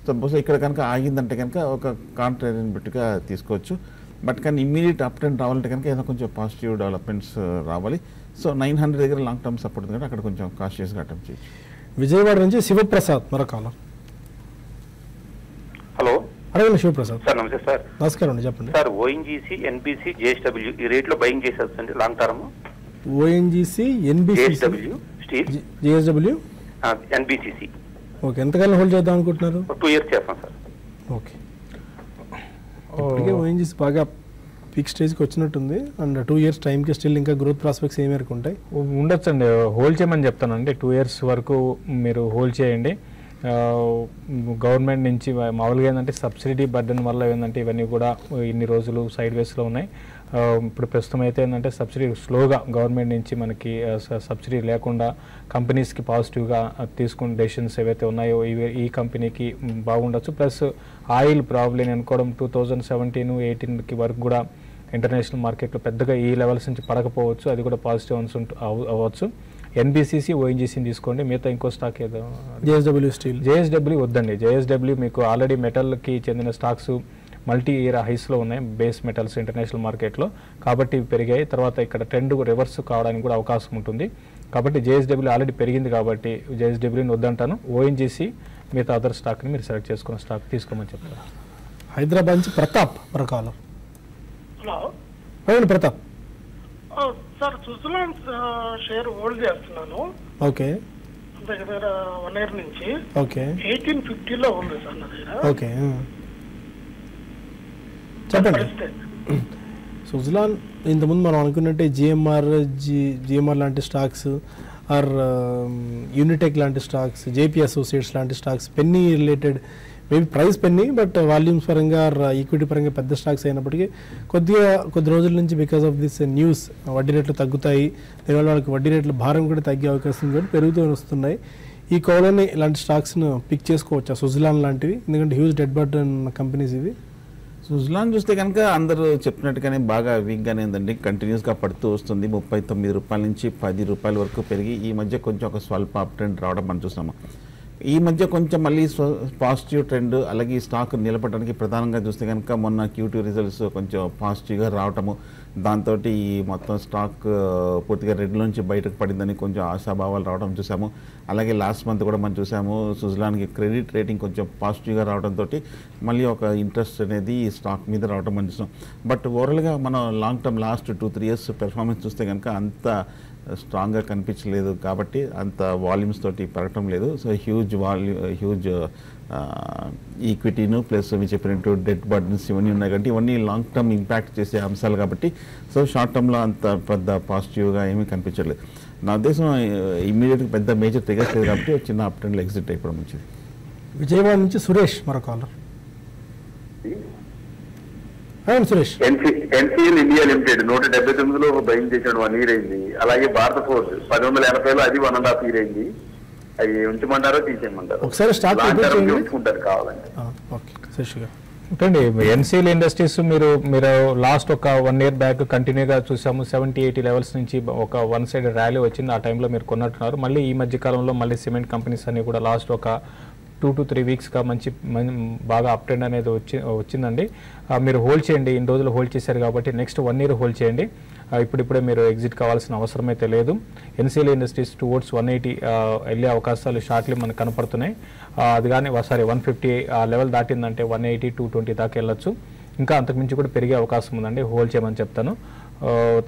సో బహుశా ఇక్కడ కనుక ఆగిందంటే కనుక ఒక కాంట్రాక్ట్ బెట్గా తీసుకోవచ్చు. బట్ కానీ ఇమ్మీడియట్ అప్ ట్రెండ్ రావాలంటే కనుక ఏదో కొంచెం పాజిటివ్ డెవలప్మెంట్స్ రావాలి. సో 900 దగ్గర లాంగ్ టర్మ్ సపోర్ట్ ఉంది, అక్కడ కొంచెం కాషియస్గా అటెంప్ట్ చేయొచ్చు. విజయవాడ నుంచి శివప్రసాద్ మరొక కాలం. హలో, అడగండి శివప్రసాద్. సార్ నమస్తే సార్. నమస్కారం అండి, చెప్పండి. సార్ ఓఎన్జీసీ, ఎన్బిసి, జేఎస్డబ్ల్యూ ఈ రేట్లో బయింగ్ చేసేదండి long term. ONGC, NBC, JSW steel, JSW, NBCC. Okay. ఎంతకాలం హోల్డ్ చేద్దాం అనుకుంటున్నారు? 2 years చేస్తాం సార్. ఓకే. ఇప్పటికే ఓఎన్జీసీ బాగా పీక్ స్టేజ్కి వచ్చినట్టుంది అండ్ 2 years టైంకి స్టిల్ ఇంకా గ్రోత్ ప్రాస్పెక్ట్స్ ఏ మేరకు ఉంటాయి? ఉండొచ్చు అండి, హోల్డ్ చేయమని చెప్తానండి. 2 years వరకు మీరు హోల్డ్ చేయండి. గవర్నమెంట్ నుంచి మామూలుగా ఏంటంటే సబ్సిడీ బర్డెన్ వల్ల ఏంటంటే ఇవన్నీ కూడా ఇన్ని రోజులు సైడ్ వేస్లో ఉన్నాయి. ఇప్పుడు ప్రస్తుతం అయితే ఏంటంటే సబ్సిడీ స్లోగా గవర్నమెంట్ నుంచి మనకి సబ్సిడీ లేకుండా కంపెనీస్కి పాజిటివ్గా తీసుకున్న డెసిషన్స్ ఏవైతే ఉన్నాయో ఈ కంపెనీకి బాగుండొచ్చు. ప్లస్ ఆయిల్ ప్రాబ్లం అనుకోవడం 2017-18 వరకు కూడా ఇంటర్నేషనల్ మార్కెట్లో పెద్దగా ఈ లెవెల్స్ నుంచి పడకపోవచ్చు, అది కూడా పాజిటివ్ అవ్వచ్చు. ఎన్బిసిసి, ఓఎన్జీసీని తీసుకోండి. మిగతా ఇంకో స్టాక్ ఏదో జేఎస్డబ్ల్యూ స్టీల్, జేఎస్డబ్ల్యూ వద్దండి. జేఎస్డబ్ల్యూ మీకు ఆల్రెడీ మెటల్కి చెందిన స్టాక్స్ మల్టీ ఇయర్ హైస్లో ఉన్నాయి బేస్ మెటల్స్ ఇంటర్నేషనల్ మార్కెట్లో, కాబట్టి ఇవి పెరిగాయి. తర్వాత ఇక్కడ ట్రెండ్ రివర్స్ కావడానికి కూడా అవకాశం ఉంటుంది. కాబట్టి జేఎస్డబ్ల్యూ ఆల్రెడీ పెరిగింది కాబట్టి జేఎస్డబ్ల్యూని వద్దంటాను. ఓఎన్జీసీ మిగతా అదర్ స్టాక్ని మీరు సెలెక్ట్ చేసుకున్న స్టాక్ తీసుకోమని చెప్తారు. హైదరాబాద్ నుంచి ప్రతాప్ మరొక. Hello Pratap. Sir, Suzlon share hold చేస్తున్నాను. ఓకే. దగ్గర 1 year నుంచి. ఓకే. 1850లో ఉంది సార్ నా దగ్గర. ఓకే, చెప్పండి. సుజలాన్ ఇంతకుముందు మనం అనుకున్నట్టే జిఎంఆర్ లాంటి స్టాక్స్ ఆర్ యూనిటెక్ లాంటి స్టాక్స్, జేపీ అసోసియేట్స్ లాంటి stocks, penny related maybe price penny but volumes పరంగా ఈక్విటీ పరంగా పెద్ద స్టాక్స్ అయినప్పటికీ కొద్ది రోజుల నుంచి బికాస్ ఆఫ్ దిస్ న్యూస్ వడ్డీ రేట్లు తగ్గుతాయి, దీనివల్ల వాళ్ళకి వడ్డీ రేట్ల భారం కూడా తగ్గే అవకాశం కూడా పెరుగుతూ వస్తున్నాయి. ఈ కోలోని ఇలాంటి స్టాక్స్ను పిక్ చేసుకోవచ్చా సుజలాన్ లాంటివి? ఎందుకంటే హ్యూజ్ డెడ్ బర్డెన్ కంపెనీస్ ఇవి. సుజలాన్ చూస్తే కనుక అందరూ చెప్పినట్టుగానే బాగా వీక్గానే ఉందండి, కంటిన్యూస్గా పడుతూ వస్తుంది. 39 రూపాయల నుంచి 10 రూపాయల వరకు పెరిగి ఈ మధ్య కొంచెం ఒక స్వల్ప అప్ ట్రెండ్ రావడం మనం చూస్తున్నాము. ఈ మధ్య కొంచెం మళ్ళీ పాజిటివ్ ట్రెండ్, అలాగే ఈ స్టాక్ నిలబడడానికి ప్రధానంగా చూస్తే కనుక మొన్న Q2 రిజల్ట్స్ కొంచెం పాజిటివ్గా రావటము, దాంతో ఈ మొత్తం స్టాక్ పూర్తిగా రెడ్ నుంచి బయటకు పడిందని కొంచెం ఆశాభావాలు రావడం చూసాము. అలాగే లాస్ట్ మంత్ కూడా మనం చూసాము సుజలాన్కి క్రెడిట్ రేటింగ్ కొంచెం పాజిటివ్గా రావడంతో మళ్ళీ ఒక ఇంట్రెస్ట్ అనేది ఈ స్టాక్ మీద రావడం మనం చూసాం. బట్ ఓవరాల్గా మనం long term last 2-3 years performance చూస్తే కనుక అంత స్ట్రాంగ్గా కనిపించలేదు, కాబట్టి అంత వాల్యూమ్స్ తోటి పెరగటం లేదు. సో హ్యూజ్ ఈక్విటీను ప్లస్ మీరు చెప్పినట్టు డెట్ బర్డన్స్ ఇవన్నీ ఉన్నాయి కాబట్టి ఇవన్నీ లాంగ్ టర్మ్ ఇంపాక్ట్ చేసే అంశాలు కాబట్టి సో షార్ట్ టర్మ్లో అంత పెద్ద పాజిటివ్గా ఏమీ కనిపించలేదు. నా ఉద్దేశం ఇమ్మీడియట్గా పెద్ద మేజర్ ట్రిగర్స్ లేదు కాబట్టి చిన్న అప్ ట్రెండ్లో ఎగ్జిట్ అయిపోవడం మంచిది. విజయవాడ నుంచి సురేష్ మరొక caller. Suresh. NCL India Limited 179లో బయింగ్ చేసాడు 1 year అయింది. అలాగే భారత ఫోర్స్ 1180లో అది 1.5 year అయింది. అవి ఉంచమంటారో తీసేయమంటారు? ఒకసారి స్టాక్ ఉంచుకుంటారు కావాలంటే. ఓకే, ఎన్సీఎల్ ఇండస్ట్రీస్ మీరు లాస్ట్ ఒక 1 year బ్యాక్ కంటిన్యూగా చూసాము. 70-80 లెవెల్స్ నుంచి ఒక వన్ సైడ్ ర్యాలీ వచ్చింది, ఆ టైంలో మీరు కొన్నట్టున్నారు. మళ్ళీ ఈ మధ్య కాలంలో మళ్ళీ సిమెంట్ కంపెనీస్ అన్ని కూడా లాస్ట్ ఒక 2 to 3 వీక్స్గా బాగా అప్ ట్రెండ్ అనేది వచ్చిందండి. మీరు హోల్డ్ చేయండి, ఇన్ని రోజులు హోల్డ్ చేశారు కాబట్టి నెక్స్ట్ 1 year హోల్డ్ చేయండి. ఇప్పుడిప్పుడే మీరు ఎగ్జిట్ కావాల్సిన అవసరం అయితే లేదు. ఎన్సీఎల్ ఇండస్ట్రీస్ టువర్డ్స్ 180 వెళ్ళే అవకాశాలు షార్ట్లీ మనకు కనపడుతున్నాయి. అది కానీ 150 ఆ లెవెల్ దాటిందంటే 180, 220 దాకా వెళ్ళొచ్చు. ఇంకా అంతకుమించి కూడా పెరిగే అవకాశం ఉందండి, హోల్డ్ చేయమని చెప్తాను.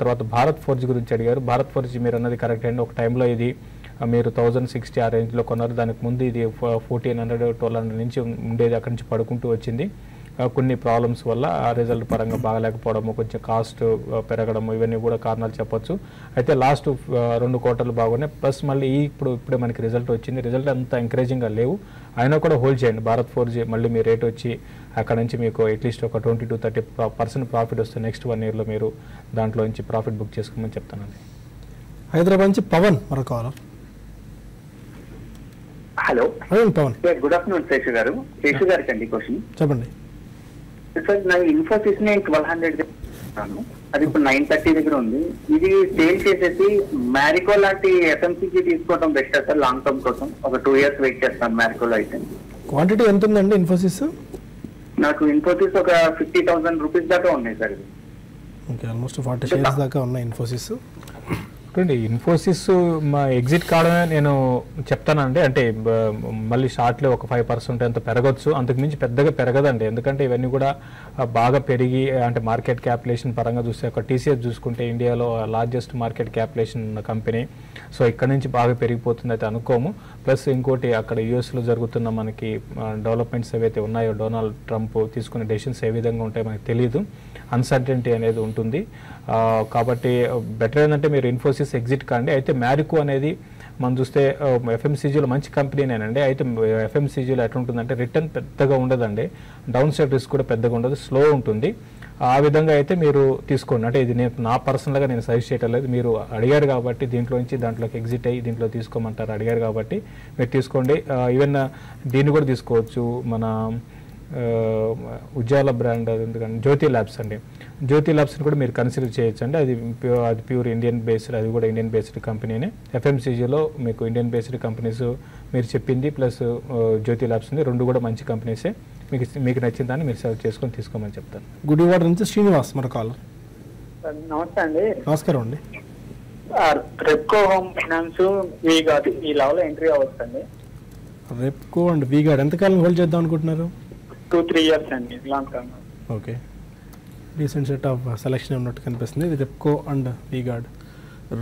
తర్వాత భారత్ ఫోర్జ్ గురించి అడిగారు. భారత్ ఫోర్జ్ మీరు అన్నది కరెక్ట్ అండి. ఒక టైంలో ఇది మీరు 1060 ఆ రేంజ్లో కొన్నారు. దానికి ముందు ఇది 1400, 1200 నుంచి ఉండేది, అక్కడి నుంచి పడుకుంటూ వచ్చింది. కొన్ని ప్రాబ్లమ్స్ వల్ల ఆ రిజల్ట్ పరంగా బాగలేకపోవడము, కొంచెం కాస్ట్ పెరగడము, ఇవన్నీ కూడా కారణాలు చెప్పొచ్చు. అయితే లాస్ట్ 2 quarters బాగున్నాయి. ప్లస్ మళ్ళీ ఇప్పుడే మనకి రిజల్ట్ వచ్చింది. రిజల్ట్ అంత ఎంకరేజింగ్గా లేవు, అయినా కూడా హోల్డ్ చేయండి. భారత్ ఫోర్జ్ మళ్ళీ మీ రేట్ వచ్చి అక్కడ నుంచి మీకు అట్లీస్ట్ ఒక 20-30% ప్రాఫిట్ వస్తే నెక్స్ట్ 1 yearలో మీరు దాంట్లో నుంచి ప్రాఫిట్ బుక్ చేసుకోమని చెప్తానండి. హైదరాబాద్ నుంచి పవన్ మరొక caller. Hello Pavan. Good afternoon Seshu garu. Seshu గారికి అండి క్వశ్చన్. చెప్పండి సార్, నా ఇన్ఫోసిస్ ని 1200 అది ఇప్పుడు 930 దగ్గర ఉంది. ఇది సేల్ చేసేసి మ్యారికో లాంటి ఎఫ్ఎంసీజీ తీసుకోవడం బెస్ట్ సార్ లాంగ్ టర్మ్ కోసం? ఒక 2 years వెయిట్ చేస్తాను మ్యారికోలో అయితే. క్వాంటిటీ ఎంత ఉందండి ఇన్ఫోసిస్? నాకు ఇన్ఫోసిస్ ఒక 50,000 రూపీస్ దాకా ఉన్నాయి సార్. ఓకే, ఆల్మోస్ట్ 40 shares దాకా ఉన్నాయి ఇన్ఫోసిస్. ఇన్ఫోసిస్ మా ఎగ్జిట్ కావడమే నేను చెప్తానండి. అంటే మళ్ళీ షార్ట్లో ఒక 5% అంత పెరగచ్చు, అంతకుమించి పెద్దగా పెరగదండి. ఎందుకంటే ఇవన్నీ కూడా బాగా పెరిగి, అంటే మార్కెట్ క్యాపిటలైజేషన్ పరంగా చూస్తే ఒక టీసీఎస్ చూసుకుంటే ఇండియాలో లార్జెస్ట్ మార్కెట్ క్యాపిటలైజేషన్ ఉన్న కంపెనీ. సో ఇక్కడ నుంచి బాగా పెరిగిపోతుంది అయితే అనుకోము. ప్లస్ ఇంకోటి అక్కడ యూఎస్లో జరుగుతున్న మనకి డెవలప్మెంట్స్ ఏవైతే ఉన్నాయో, డొనాల్డ్ ట్రంప్ తీసుకునే డెసిషన్స్ ఏ విధంగా ఉంటాయో మనకు తెలియదు, అన్సర్టెనిటీ అనేది ఉంటుంది. కాబట్టి బెటర్ ఏంటంటే మీరు ఇన్ఫోసిస్ ఎగ్జిట్ కాండి. అయితే మ్యారికో అనేది మనం చూస్తే ఎఫ్ఎంసీజీలో మంచి కంపెనీనేనండి. అయితే ఎఫ్ఎంసీజీలో ఎట్లా ఉంటుందంటే రిటర్న్ పెద్దగా ఉండదండి, డౌన్ సైడ్ రిస్క్ కూడా పెద్దగా ఉండదు, స్లో ఉంటుంది. ఆ విధంగా అయితే మీరు తీసుకోండి. అంటే ఇది నా పర్సనల్గా నేను సజెస్ట్ చేయటం లేదు, మీరు అడిగారు కాబట్టి దాంట్లోకి ఎగ్జిట్ అయ్యి దీంట్లో తీసుకోమంటారు, అడిగారు కాబట్టి మీరు తీసుకోండి. ఈవెన్ దీన్ని కూడా తీసుకోవచ్చు, మన ఉజ్జాల బ్రాండ్ ఎందుకంటే జ్యోతి ల్యాబ్స్ అండి. జ్యోతి ల్యాబ్స్ని కూడా మీరు కన్సిడర్ చేయొచ్చు అండి. అది ప్యూర్ ఇండియన్ బేస్డ్, అది కూడా ఇండియన్ బేస్డ్ కంపెనీనే. ఎఫ్ఎంసీజీలో మీకు ఇండియన్ బేస్డ్ కంపెనీస్ మీరు చెప్పింది ప్లస్ జ్యోతి ల్యాబ్స్ ఉంది, 2 కూడా మంచి కంపెనీసే. మీకు నచ్చిన దాన్ని మీరు సెలెక్ట్ చేసుకొని తీసుకోమని చెప్తాను. గుడివాడ నుంచి శ్రీనివాస్ మన కాలర్. నమస్తే అండి. నమస్కారం అండి. రెప్కో హోమ్ ఫైనాన్స్ వీగార్డ్ ఈ లెవెల్ ఎంట్రీ అవచ్చండి. రెప్కో అండ్ వీగార్డ్ ఎంతకాలం హోల్డ్ చేద్దాం అనుకుంటున్నారు? 2-3 years అండి, long term. Okay, decent set of selection ఉన్నట్టు కనిపిస్తుంది. ఇది రెప్కో అండ్ వీగార్డ్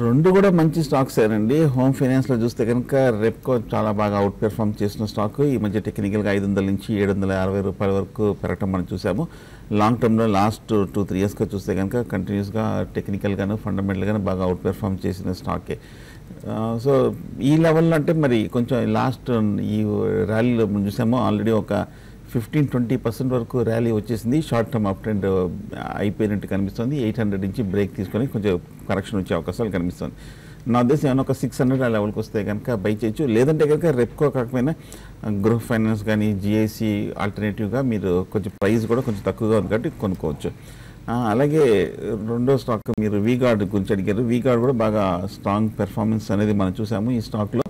2 కూడా మంచి స్టాక్స్ ఏనండి. హోమ్ ఫైనాన్స్లో చూస్తే కనుక రెప్కో చాలా బాగా అవుట్ పెర్ఫామ్ చేసిన స్టాక్. ఈ మధ్య టెక్నికల్గా 500 నుంచి 760 రూపాయల వరకు పెరగటం మనం చూసాము. లాంగ్ టర్మ్లో లాస్ట్ 2-3 yearsగా చూస్తే కనుక కంటిన్యూస్గా టెక్నికల్గాను ఫండమెంటల్గాను బాగా అవుట్ పెర్ఫామ్ చేసిన స్టాకే. సో ఈ లెవెల్లో అంటే మరి కొంచెం లాస్ట్ ఈ ర్యాలీలో మనం చూసాము, ఆల్రెడీ ఒక 15-20% వరకు ర్యాలీ వచ్చేసింది. షార్ట్ టర్మ్ అప్ ట్రెండ్ అయిపోయినట్టు కనిపిస్తుంది. 800 నుంచి బ్రేక్ తీసుకొని కొంచెం కరెక్షన్ వచ్చే అవకాశాలు కనిపిస్తుంది. నా ఉద్దేశం ఏమైనా ఒక 600 ఆ లెవెల్కి వస్తే కనుక బై చేయొచ్చు. లేదంటే కనుక రెప్కో కాకపోయినా గృహ ఫైనాన్స్ కానీ జిఐసి ఆల్టర్నేటివ్గా మీరు కొంచెం ప్రైస్ కూడా కొంచెం తక్కువగా ఉంది కాబట్టి కొనుక్కోవచ్చు. అలాగే రెండో స్టాక్ మీరు వీగార్డ్ గురించి అడిగారు. వీగార్డ్ కూడా బాగా స్ట్రాంగ్ పెర్ఫార్మెన్స్ అనేది మనం చూసాము. ఈ స్టాక్లో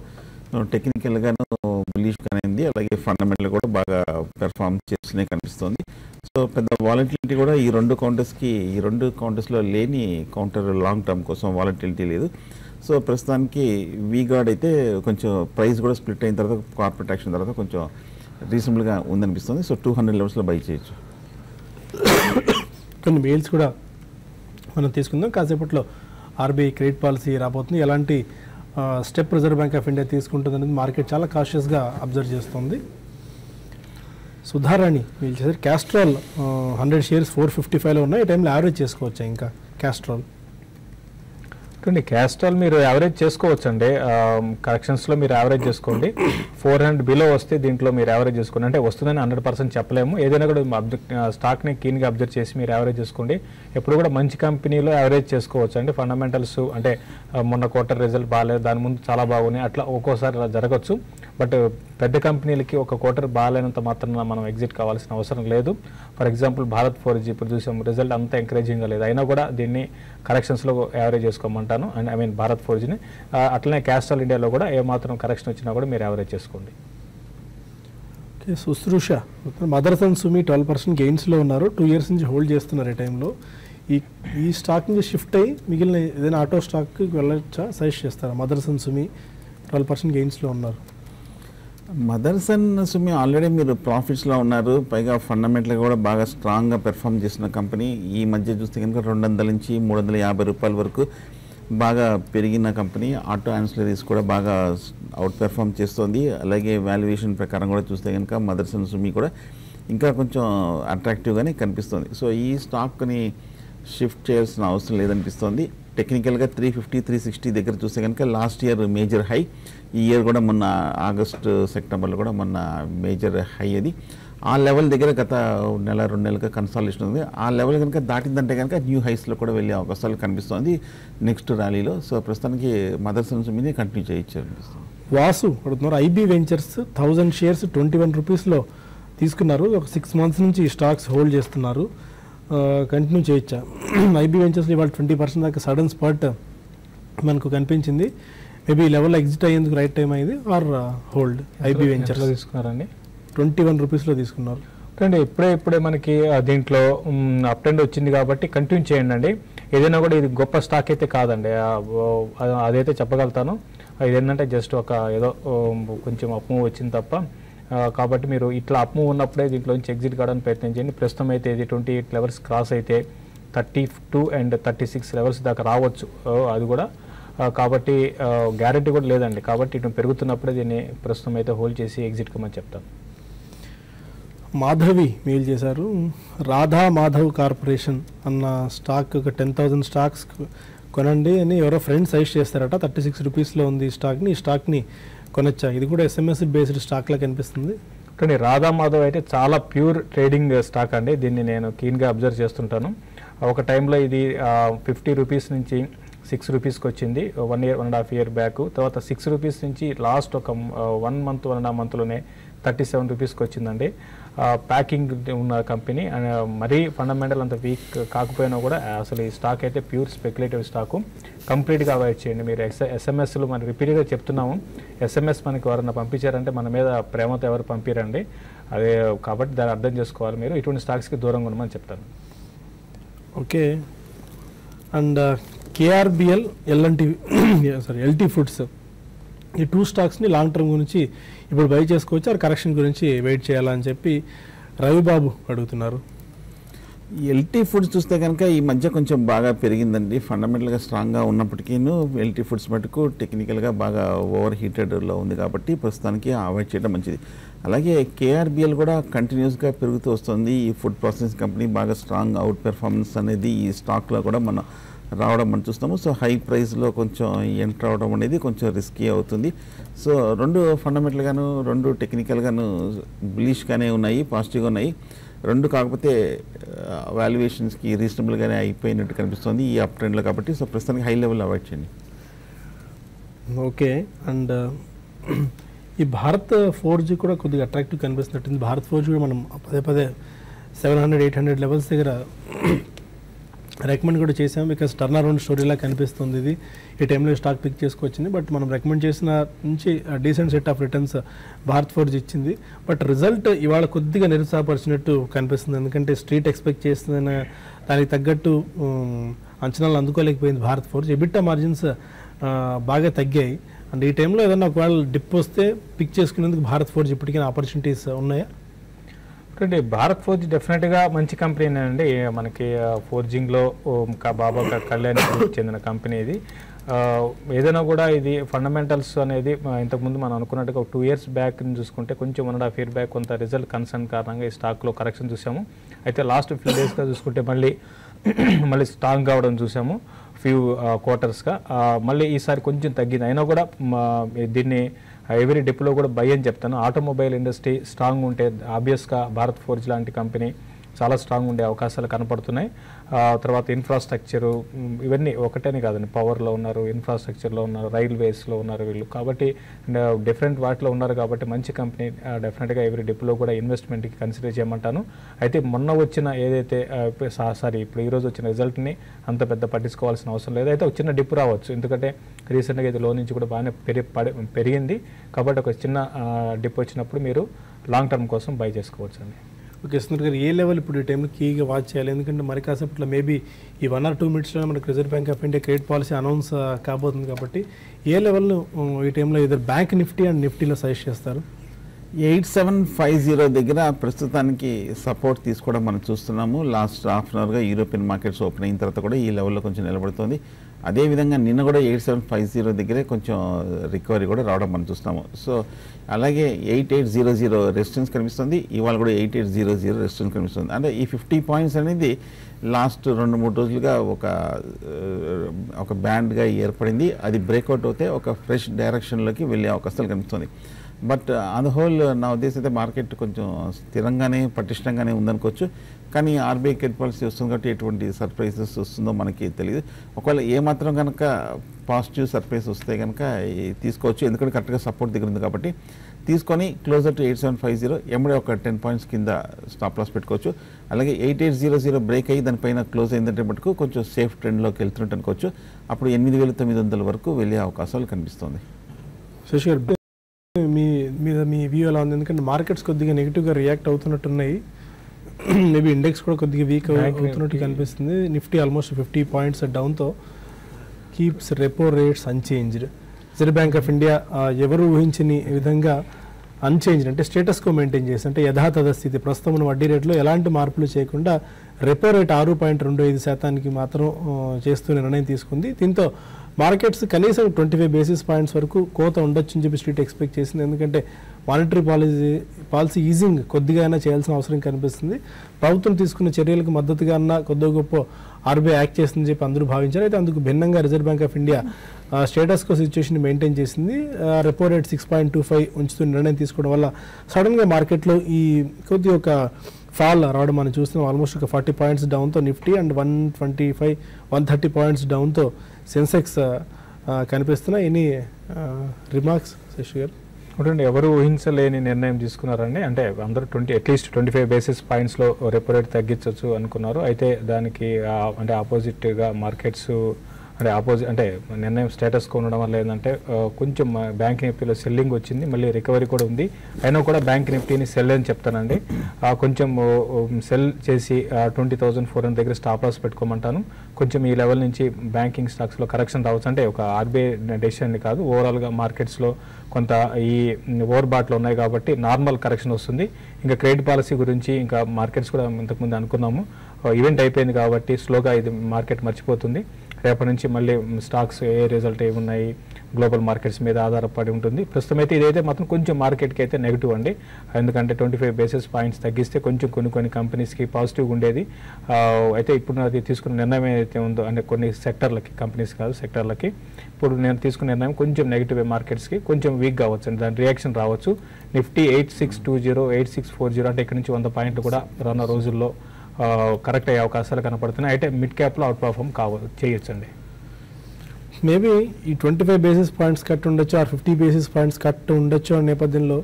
టెక్నికల్గాను బులిష్ అనేది, అలాగే ఫండమెంటల్ కూడా బాగా పెర్ఫార్మ్ చేస్తూనే కనిపిస్తుంది. సో పెద్ద వాలంటిలిటీ కూడా ఈ 2 కౌంటర్స్లో లేని కౌంటర్ లాంగ్ టర్మ్ కోసం వాలంటిలిటీ లేదు. సో ప్రస్తుతానికి వీగార్డ్ అయితే కొంచెం ప్రైస్ కూడా స్ప్లిట్ అయిన తర్వాత కార్పొరేట్ యాక్షన్ తర్వాత కొంచెం రీజనబుల్గా ఉందనిపిస్తుంది. సో 200 లెవెల్స్లో బై చేయొచ్చు. కొన్ని మెయిల్స్ కూడా మనం తీసుకుందాం. కాసేపట్లో ఆర్బీఐ క్రెడిట్ పాలసీ రాబోతుంది, ఎలాంటి step reserve bank of India తీసుకుంటుంది అనేది మార్కెట్ చాలా కాషియస్గా అబ్జర్వ్ చేస్తుంది. సుధారాణి వీళ్ళు చేశారు. క్యాస్ట్రాల్ 100 shares 455లో ఉన్నాయి. ఈ టైంలో యావరేజ్ చేసుకోవచ్చా ఇంకా క్యాస్ట్రాల్? క్యాస్ట్రాల్ మీరు యావరేజ్ చేసుకోవచ్చు అండి. కరెక్షన్స్లో మీరు యావరేజ్ చేసుకోండి. 400 బిలో వస్తే దీంట్లో మీరు యావరేజ్ చేసుకోండి. అంటే వస్తుందని 100% చెప్పలేము. ఏదైనా కూడా స్టాక్ని క్లీన్గా అబ్జర్వ్ చేసి మీరు యావరేజ్ చేసుకోండి. ఎప్పుడు కూడా మంచి కంపెనీలో యావరేజ్ చేసుకోవచ్చు అండి. ఫండమెంటల్స్ అంటే మొన్న క్వార్టర్ రిజల్ట్ బాగాలేదు, దాని ముందు చాలా బాగున్నాయి, అట్లా ఒక్కోసారి అలా జరగచ్చు. బట్ పెద్ద కంపెనీలకి ఒక క్వార్టర్ బాగాలేనంత మాత్రం మనం ఎగ్జిట్ కావాల్సిన అవసరం లేదు. ఫర్ ఎగ్జాంపుల్ భారత్ ఫోర్జీ ఇప్పుడు చూసాం, రిజల్ట్ అంత ఎంకరేజింగ్గా లేదు, అయినా కూడా దీన్ని కరెక్షన్స్లో యావరేజ్ చేసుకోమంటాను. అండ్ ఐ మీన్ భారత్ ఫోర్జీని. అట్లనే క్యాస్ట్రాల్ ఇండియాలో కూడా ఏమాత్రం కరెక్షన్ వచ్చినా కూడా మీరు యావరేజ్ చేసుకోండి. శుశ్రూష మదర్సన్ సుమి 12% గెయిన్స్లో ఉన్నారు, 2 years నుంచి హోల్డ్ చేస్తున్నారు ఈ టైంలో. ఈ స్టాక్ నుంచి షిఫ్ట్ అయ్యి మిగిలిన ఏదైనా ఆటో స్టాక్కి వెళ్ళొచ్చా, సజెస్ట్ చేస్తారా? మదర్సన్ సుమి 12% గెయిన్స్లో ఉన్నారు. మదర్సన్ సుమి ఆల్రెడీ మీరు ప్రాఫిట్స్లో ఉన్నారు, పైగా ఫండమెంటల్గా కూడా బాగా స్ట్రాంగ్గా పెర్ఫామ్ చేసిన కంపెనీ. ఈ మధ్య చూస్తే కనుక 200 నుంచి 350 రూపాయల వరకు బాగా పెరిగిన కంపెనీ. ఆటో యాన్సిలరీస్ కూడా బాగా అవుట్ పెర్ఫామ్ చేస్తుంది. అలాగే వాల్యుయేషన్ ప్రకారం కూడా చూస్తే కనుక మదర్సన్ సుమి కూడా ఇంకా కొంచెం అట్రాక్టివ్గానే కనిపిస్తుంది. సో ఈ స్టాక్ని షిఫ్ట్ చేయాల్సిన అవసరం లేదనిపిస్తుంది. టెక్నికల్గా 350, 360 దగ్గర చూస్తే కనుక లాస్ట్ ఇయర్ మేజర్ హై, ఈ ఇయర్ కూడా మొన్న ఆగస్టు సెప్టెంబర్లో కూడా మొన్న మేజర్ హై అది. ఆ లెవెల్ దగ్గర గత 1-2 నెలలుగా కన్సాలిడేషన్ ఉంది. ఆ లెవెల్ కనుక దాటిందంటే కనుక న్యూ హైస్లో కూడా వెళ్ళే అవకాశాలు కనిపిస్తుంది నెక్స్ట్ ర్యాలీలో. సో ప్రస్తుతానికి మదర్సన్ సుమిని కంటిన్యూ చేయొచ్చు అనిపిస్తుంది. వాసు అడుగుతున్నారు, ఐబీ వెంచర్స్ 1000 shares 21 రూపీస్లో తీసుకున్నారు, ఒక 6 months నుంచి ఈ స్టాక్స్ హోల్డ్ చేస్తున్నారు, కంటిన్యూ చేయొచ్చా? ఐబీ వెంచర్స్లో ఇవాళ 20% దాకా సడన్ స్పాట్ మనకు కనిపించింది. మేబీ ఈ లెవెల్లో ఎగ్జిట్ అయ్యేందుకు రైట్ టైం అయింది ఆర్ హోల్డ్? ఐబీ వెంచర్స్ తీసుకున్నారండి 21 రూపీస్లో తీసుకున్నారు. అంటే ఇప్పుడే మనకి దీంట్లో అప్ ట్రెండ్ వచ్చింది కాబట్టి కంటిన్యూ చేయండి అండి. ఏదైనా కూడా ఇది గొప్ప స్టాక్ అయితే కాదండి, అదైతే చెప్పగలుగుతాను. ఇదేంటంటే జస్ట్ ఒక ఏదో కొంచెం అప్ మూవ్ వచ్చింది తప్ప. కాబట్టి మీరు ఇట్లా అప్ మూవ్ ఉన్నప్పుడే దీంట్లోంచి ఎగ్జిట్ కావడానికి ప్రయత్నం చేయండి. ప్రస్తుతం అయితే ఇది 28 levels క్రాస్ అయితే 32 and 36 levels దాకా రావచ్చు అది కూడా. కాబట్టి గ్యారెంటీ కూడా లేదండి. కాబట్టి ఇటు పెరుగుతున్నప్పుడే దీన్ని ప్రస్తుతం అయితే హోల్డ్ చేసి ఎగ్జిట్ కమని చెప్తాను. మాధవి మెయిల్ చేశారు, రాధా మాధవ్ కార్పొరేషన్ అన్న స్టాక్ ఒక 10,000 స్టాక్స్ కొనండి అని ఎవరో ఫ్రెండ్స్ సజెస్ట్ చేస్తారట. 36 రూపీస్లో ఉంది ఈ స్టాక్ని. ఈ స్టాక్ని కొనొచ్చా? ఇది కూడా SMS బేస్డ్ స్టాక్లా కనిపిస్తుంది. కానీ రాధా మాధవ్ అయితే చాలా ప్యూర్ ట్రేడింగ్ స్టాక్ అండి. దీన్ని నేను కీన్గా అబ్జర్వ్ చేస్తుంటాను. ఒక టైంలో ఇది 50 రూపీస్ నుంచి 6 రూపీస్కి వచ్చింది 1.5 year బ్యాక్. తర్వాత 6 రూపీస్ నుంచి లాస్ట్ ఒక 1 month 1.5 monthలోనే 37 రూపీస్కి వచ్చిందండి. ప్యాకింగ్ ఉన్న కంపెనీ, మరీ ఫండమెంటల్ అంత వీక్ కాకపోయినా కూడా అసలు ఈ స్టాక్ అయితే ప్యూర్ స్పెక్యులేటివ్ స్టాకు. కంప్లీట్గా అవాయిడ్ చేయండి. మీరు SMSలు మనం రిపీట్గా చెప్తున్నాము, SMS మనకి ఎవరన్నా పంపించారంటే మన మీద ప్రేమతో ఎవరు పంపిరండి. అదే కాబట్టి దాన్ని అర్థం చేసుకోవాలి. మీరు ఇటువంటి స్టాక్స్కి దూరంగా ఉండమని చెప్తాను. Okay. And KRBL LT foods, ఈ 2 స్టాక్స్ని లాంగ్ టర్మ్ గురించి ఇప్పుడు బై చేసుకోవచ్చు, ఆ కరెక్షన్ గురించి వెయిట్ చేయాలని చెప్పి రవిబాబు అడుగుతున్నారు. ఎల్టీ ఫుడ్స్ చూస్తే కనుక ఈ మధ్య కొంచెం బాగా పెరిగిందండి. ఫండమెంటల్గా స్ట్రాంగ్గా ఉన్నప్పటికీ ఎల్టీ ఫుడ్స్ మటుకు టెక్నికల్గా బాగా ఓవర్ హీటెడ్లో ఉంది కాబట్టి ప్రస్తుతానికి అవాయిడ్ చేయడం మంచిది. అలాగే KRBL కూడా కంటిన్యూస్గా పెరుగుతూ వస్తుంది. ఈ ఫుడ్ ప్రాసెసింగ్ కంపెనీ బాగా స్ట్రాంగ్ అవుట్ పెర్ఫార్మెన్స్ అనేది ఈ స్టాక్లో కూడా మనం రావడం మనం చూస్తాము. సో హై ప్రైస్లో కొంచెం ఎంటర్ అవడం అనేది కొంచెం రిస్కీ అవుతుంది. సో 2 ఫండమెంటల్గాను 2 టెక్నికల్గాను బులిష్గానే ఉన్నాయి, పాజిటివ్గా ఉన్నాయి. 2 కాకపోతే వాల్యుయేషన్స్కి రీజనబుల్గానే అయిపోయినట్టు కనిపిస్తుంది ఈ అప్ ట్రెండ్లో. కాబట్టి సో ప్రస్తుతానికి హై లెవెల్ అవాయిడ్ చేయండి. ఓకే. అండ్ ఈ భారత్ 4G కూడా కొద్దిగా అట్రాక్టివ్ కనిపిస్తున్నట్టుంది. భారత్ 4G కూడా మనం పదే 700-800 లెవెల్స్ దగ్గర రికమెండ్ కూడా చేసాము, బికాస్ టర్న్ అరౌండ్ స్టోరీలా కనిపిస్తుంది. ఇది ఈ టైంలో స్టాక్ పిక్ చేసుకొచ్చింది. బట్ మనం రికమెండ్ చేసిన నుంచి decent set of returns Bharat 4G ఇచ్చింది. బట్ రిజల్ట్ ఇవాళ కొద్దిగా నిరుత్సాహపరిచినట్టు కనిపిస్తుంది. ఎందుకంటే స్ట్రీట్ ఎక్స్పెక్ట్ చేస్తున్న దానికి తగ్గట్టు అంచనాలు అందుకోలేకపోయింది భారత్ 4G. ఎబిటా మార్జిన్స్ బాగా తగ్గాయి. అండ్ ఈ టైంలో ఏదైనా ఒకవేళ డిప్ వస్తే పిక్ చేసుకునేందుకు భారత్ 4G ఇప్పటికైనా ఆపర్చునిటీస్ ఉన్నాయా? అంటే భారత్ 4G డెఫినెట్గా మంచి కంపెనీ అండి. మనకి ఫోర్జింగ్లో బాబా కళ్యాణ్ చెందిన కంపెనీ ఇది. ఏదైనా కూడా ఇది ఫండమెంటల్స్ అనేది ఇంతకుముందు మనం అనుకున్నట్టుగా 2 years బ్యాక్ చూసుకుంటే కొంచెం 1.5 year బ్యాక్ కొంత రిజల్ట్ కన్సర్న్ కారణంగా ఈ స్టాక్లో కరెక్షన్ చూసాము. అయితే లాస్ట్ ఫ్యూ డేస్గా చూసుకుంటే మళ్ళీ స్ట్రాంగ్ కావడం చూసాము ఫ్యూ క్వార్టర్స్గా. మళ్ళీ ఈసారి కొంచెం తగ్గింది. అయినా కూడా దీన్ని ఎవరీ డిప్లో కూడా బై అని చెప్తాను. ఆటోమొబైల్ ఇండస్ట్రీ స్ట్రాంగ్ ఉంటే ఆబ్వియస్గా భారత్ 4G లాంటి కంపెనీ చాలా స్ట్రాంగ్ ఉండే అవకాశాలు కనపడుతున్నాయి. తర్వాత ఇన్ఫ్రాస్ట్రక్చరు ఇవన్నీ ఒకటేనే కాదండి, పవర్లో ఉన్నారు, ఇన్ఫ్రాస్ట్రక్చర్లో ఉన్నారు, రైల్వేస్లో ఉన్నారు వీళ్ళు. కాబట్టి డిఫరెంట్ వాటిలో ఉన్నారు కాబట్టి మంచి కంపెనీ. డెఫినెట్గా ఎవ్రీ డిప్లో కూడా ఇన్వెస్ట్మెంట్కి కన్సిడర్ చేయమంటాను. అయితే మొన్న వచ్చిన ఏదైతే ఇప్పుడు ఈరోజు వచ్చిన రిజల్ట్ని అంత పెద్ద పట్టించుకోవాల్సిన అవసరం లేదు. అయితే ఒక చిన్న డిప్ రావచ్చు, ఎందుకంటే రీసెంట్గా ఇది లో నుంచి కూడా బాగానే పెరిగింది. కాబట్టి ఒక చిన్న డిప్ వచ్చినప్పుడు మీరు లాంగ్ టర్మ్ కోసం బై చేసుకోవచ్చు అండి. ఓకే సుందర్ గారు, ఏ లెవెల్ ఇప్పుడు ఈ టైంలో కీగా వాచ్ చేయాలి? ఎందుకంటే మరి కాసేపట్లో మేబీ ఈ 1 or 2 minutesలో మనకు reserve bank of India credit policy announce కాబోతుంది. కాబట్టి ఏ లెవెల్ను ఈ టైంలో ఇద్దరు బ్యాంక్ నిఫ్టీ అండ్ నిఫ్టీలో సజెస్ట్ చేస్తారు? 8750 దగ్గర ప్రస్తుతానికి సపోర్ట్ తీసుకోవడం మనం చూస్తున్నాము. లాస్ట్ హాఫ్ అన్ అవర్గా యూరోపియన్ మార్కెట్స్ ఓపెన్ అయిన తర్వాత కూడా ఈ లెవెల్లో కొంచెం నిలబడుతుంది. అదేవిధంగా నిన్న కూడా 8750 దగ్గరే కొంచెం రికవరీ కూడా రావడం మనం చూస్తున్నాము. సో అలాగే 8800 రెసిస్టెన్స్ కనిపిస్తుంది, ఇవాళ కూడా 8800 రెసిస్టెన్స్ కనిపిస్తుంది. అంటే ఈ 50 పాయింట్స్ అనేది లాస్ట్ 2-3 రోజులుగా ఒక బ్యాండ్గా ఏర్పడింది. అది బ్రేక్అవుట్ అవుతే ఒక ఫ్రెష్ డైరెక్షన్లోకి వెళ్ళే అవకాశాలు కనిపిస్తుంది. బట్ ఆన్ ద హోల్ నా ఉద్దేశం అయితే మార్కెట్ కొంచెం స్థిరంగానే పటిష్టంగానే ఉందనుకోవచ్చు. కానీ ఆర్బీఐ క్రెడిట్ పాలసీ వస్తుంది కాబట్టి ఎటువంటి సర్ప్రైజెస్ వస్తుందో మనకి తెలియదు. ఒకవేళ ఏమాత్రం కనుక పాజిటివ్ సర్ప్రైజ్ వస్తే కనుక తీసుకోవచ్చు, ఎందుకంటే కరెక్ట్గా సపోర్ట్ దగ్గర ఉంది కాబట్టి తీసుకొని క్లోజర్ టు 8750 ఎమ్మడే ఒక 10 పాయింట్స్ కింద స్టాప్ లాస్ పెట్టుకోవచ్చు. అలాగే 8800 బ్రేక్ అయ్యి దానిపైన క్లోజ్ అయిందంటే మటుకు కొంచెం సేఫ్ ట్రెండ్లోకి వెళ్తున్నట్టు అనుకోవచ్చు. అప్పుడు 8900 వరకు వెళ్ళే అవకాశాలు కనిపిస్తుంది. శశి గారు, మీ వ్యూ ఎలా ఉంది? ఎందుకంటే మార్కెట్స్ కొద్దిగా నెగిటివ్గా రియాక్ట్ అవుతున్నట్టున్నాయి. మేబీ ఇండెక్స్ కూడా కొద్దిగా వీక్ అవుతున్నట్టు కనిపిస్తుంది. నిఫ్టీ ఆల్మోస్ట్ 50 పాయింట్స్ డౌన్తో keeps repo rates unchanged. Reserve bank of India ఎవరు ఊహించని విధంగా అన్చేంజ్డ్ అంటే స్టేటస్ కో మెయింటైన్ చేసి, అంటే యథాతథ స్థితి ప్రస్తుతం ఉన్న వడ్డీ రేట్లో ఎలాంటి మార్పులు చేయకుండా రెపో రేట్ 6.25% మాత్రం చేస్తూ నిర్ణయం తీసుకుంది. దీంతో మార్కెట్స్ కనీసం 25 బేసిస్ పాయింట్స్ వరకు కోత ఉండొచ్చు అని చెప్పి స్ట్రీట్ ఎక్స్పెక్ట్ చేసింది. ఎందుకంటే మానిటరీ పాలసీ ఈజింగ్ కొద్దిగా అయినా చేయాల్సిన అవసరం కనిపిస్తుంది. ప్రభుత్వం తీసుకున్న చర్యలకు మద్దతుగా అన్న కొద్దిగా గొప్ప ఆర్బీఐ యాక్ట్ చేస్తుందని చెప్పి అందరూ భావించారు. అయితే అందుకు భిన్నంగా reserve bank of India status quo situation maintain చేసింది. రెపో రేట్ 6.25 ఉంచుతూ నిర్ణయం తీసుకోవడం వల్ల సడన్గా మార్కెట్లో ఈ కొద్ది ఒక ఫాల్ రావడం మనం చూస్తున్నాం. ఆల్మోస్ట్ ఒక 40 పాయింట్స్ డౌన్తో నిఫ్టీ అండ్ 130 పాయింట్స్ డౌన్తో సెన్సెక్స్ కనిపిస్తున్నాయి. ఎనీ రిమార్క్స్ శశి గారు? చూడండి, ఎవరు ఊహించలేని నిర్ణయం తీసుకున్నారండి. అంటే అందరూ అట్లీస్ట్ 25 బేసిస్ పాయింట్స్లో రెపో రేట్ తగ్గించవచ్చు అనుకున్నారు. అయితే దానికి అంటే ఆపోజిట్గా మార్కెట్స్ అంటే నిర్ణయం స్టేటస్ కో ఉండడం వల్ల ఏంటంటే కొంచెం బ్యాంక్ నిఫ్టీలో సెల్లింగ్ వచ్చింది, మళ్ళీ రికవరీ కూడా ఉంది. అయినా కూడా బ్యాంక్ నిఫ్టీని సెల్ అని చెప్తానండి. కొంచెం సెల్ చేసి 20,400 దగ్గర స్టాప్ లాస్ పెట్టుకోమంటాను. కొంచెం ఈ లెవెల్ నుంచి బ్యాంకింగ్ స్టాక్స్లో కరెక్షన్ రావచ్చు. అంటే ఒక ఆర్బీఐ డెసిషన్ కాదు, ఓవరాల్గా మార్కెట్స్లో కొంత ఈ ఓవర్ బాట్లో ఉన్నాయి కాబట్టి నార్మల్ కరెక్షన్ వస్తుంది. ఇంకా క్రెడిట్ పాలసీ గురించి ఇంకా మార్కెట్స్ కూడా ఇంతకుముందు అనుకున్నాము, ఈవెంట్ అయిపోయింది కాబట్టి స్లోగా ఇది మార్కెట్ మర్చిపోతుంది. రేపటి నుంచి మళ్ళీ స్టాక్స్ ఏ రిజల్ట్ ఏమున్నాయి గ్లోబల్ మార్కెట్స్ మీద ఆధారపడి ఉంటుంది. ప్రస్తుతం అయితే ఇదైతే మాత్రం కొంచెం మార్కెట్కి అయితే నెగిటివ్ అండి. ఎందుకంటే 25 బేసిస్ పాయింట్స్ తగ్గిస్తే కొంచెం కొన్ని కంపెనీస్కి పాజిటివ్గా ఉండేది. అయితే ఇప్పుడు అది తీసుకున్న నిర్ణయం ఏదైతే ఉందో అంటే కొన్ని సెక్టర్లకి, కంపెనీస్ కాదు సెక్టర్లకి, ఇప్పుడు నేను తీసుకున్న నిర్ణయం కొంచెం నెగిటివ్ మార్కెట్స్కి కొంచెం వీక్ కావచ్చు అండి, దాని రియాక్షన్ రావచ్చు. నిఫ్టీ 8620 8640 అంటే ఇక్కడ నుంచి 100 పాయింట్లు కూడా రానున్న రోజుల్లో కరెక్ట్ అయ్యే అవకాశాలు కనపడుతున్నాయి. అయితే మిడ్ క్యాప్లో అవుట్ పర్ఫామ్ చేయొచ్చండి. మేబీ ఈ 25 బేసిస్ పాయింట్స్ కట్ ఉండొచ్చు, ఆర్ 50 బేసిస్ పాయింట్స్ కట్ ఉండొచ్చు అనే నేపథ్యంలో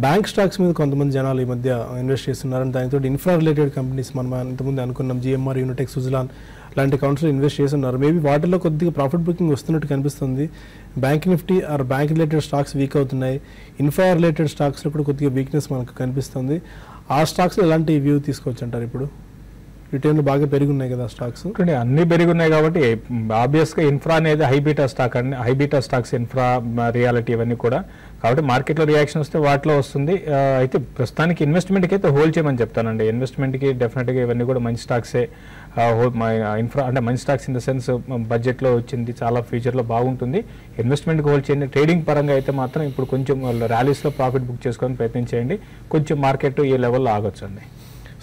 బ్యాంక్ స్టాక్స్ మీద కొంతమంది జనాలు ఈ మధ్య ఇన్వెస్ట్ చేస్తున్నారని, దానితో ఇన్ఫ్రా రిలేటెడ్ కంపెనీస్ మనం ఇంతకుముందు అనుకున్నాం, జిఎంఆర్, యూనిటెక్, సుజలాన్ లాంటి అకౌంట్స్లో ఇన్వెస్ట్ చేస్తున్నారు. మేబీ వాటిలో కొద్దిగా ప్రాఫిట్ బుకింగ్ వస్తున్నట్టు కనిపిస్తుంది. Bank Nifty or bank related stocks week అవుతున్నాయి. ఇన్ఫ్రా రిలేటెడ్ స్టాక్స్లో కూడా కొద్దిగా వీక్నెస్ మనకు కనిపిస్తుంది. ఆ స్టాక్స్లో ఎలాంటి వ్యూ తీసుకోవచ్చు అంటారు? ఇప్పుడు ఈ టైంలో బాగా పెరిగి ఉన్నాయి కదా స్టాక్స్, అన్ని పెరిగి ఉన్నాయి కాబట్టి ఆబ్వియస్గా ఇన్ఫ్రా అనేది హైబీటా స్టాక్ అండి. హైబీటా స్టాక్స్, ఇన్ఫ్రా, రియాలిటీ ఇవన్నీ కూడా, కాబట్టి మార్కెట్లో రియాక్షన్ వస్తే వాటిలో వస్తుంది. అయితే ప్రస్తుతానికి ఇన్వెస్ట్మెంట్కి అయితే హోల్డ్ చేయమని చెప్తానండి. ఇన్వెస్ట్మెంట్కి డెఫినెట్గా ఇవన్నీ కూడా మంచి స్టాక్సే. ఇన్ఫ్రా అంటే మంచి స్టాక్స్ ఇన్ ద సెన్స్ బడ్జెట్లో వచ్చింది, చాలా ఫ్యూచర్లో బాగుంటుంది. ఇన్వెస్ట్మెంట్కి హోల్డ్ చేయండి. ట్రేడింగ్ పరంగా అయితే మాత్రం ఇప్పుడు కొంచెం ర్యాలీస్లో ప్రాఫిట్ బుక్ చేసుకొని ప్రయత్నం చేయండి. కొంచెం మార్కెట్ ఈ లెవెల్లో ఆగొచ్చు అండి.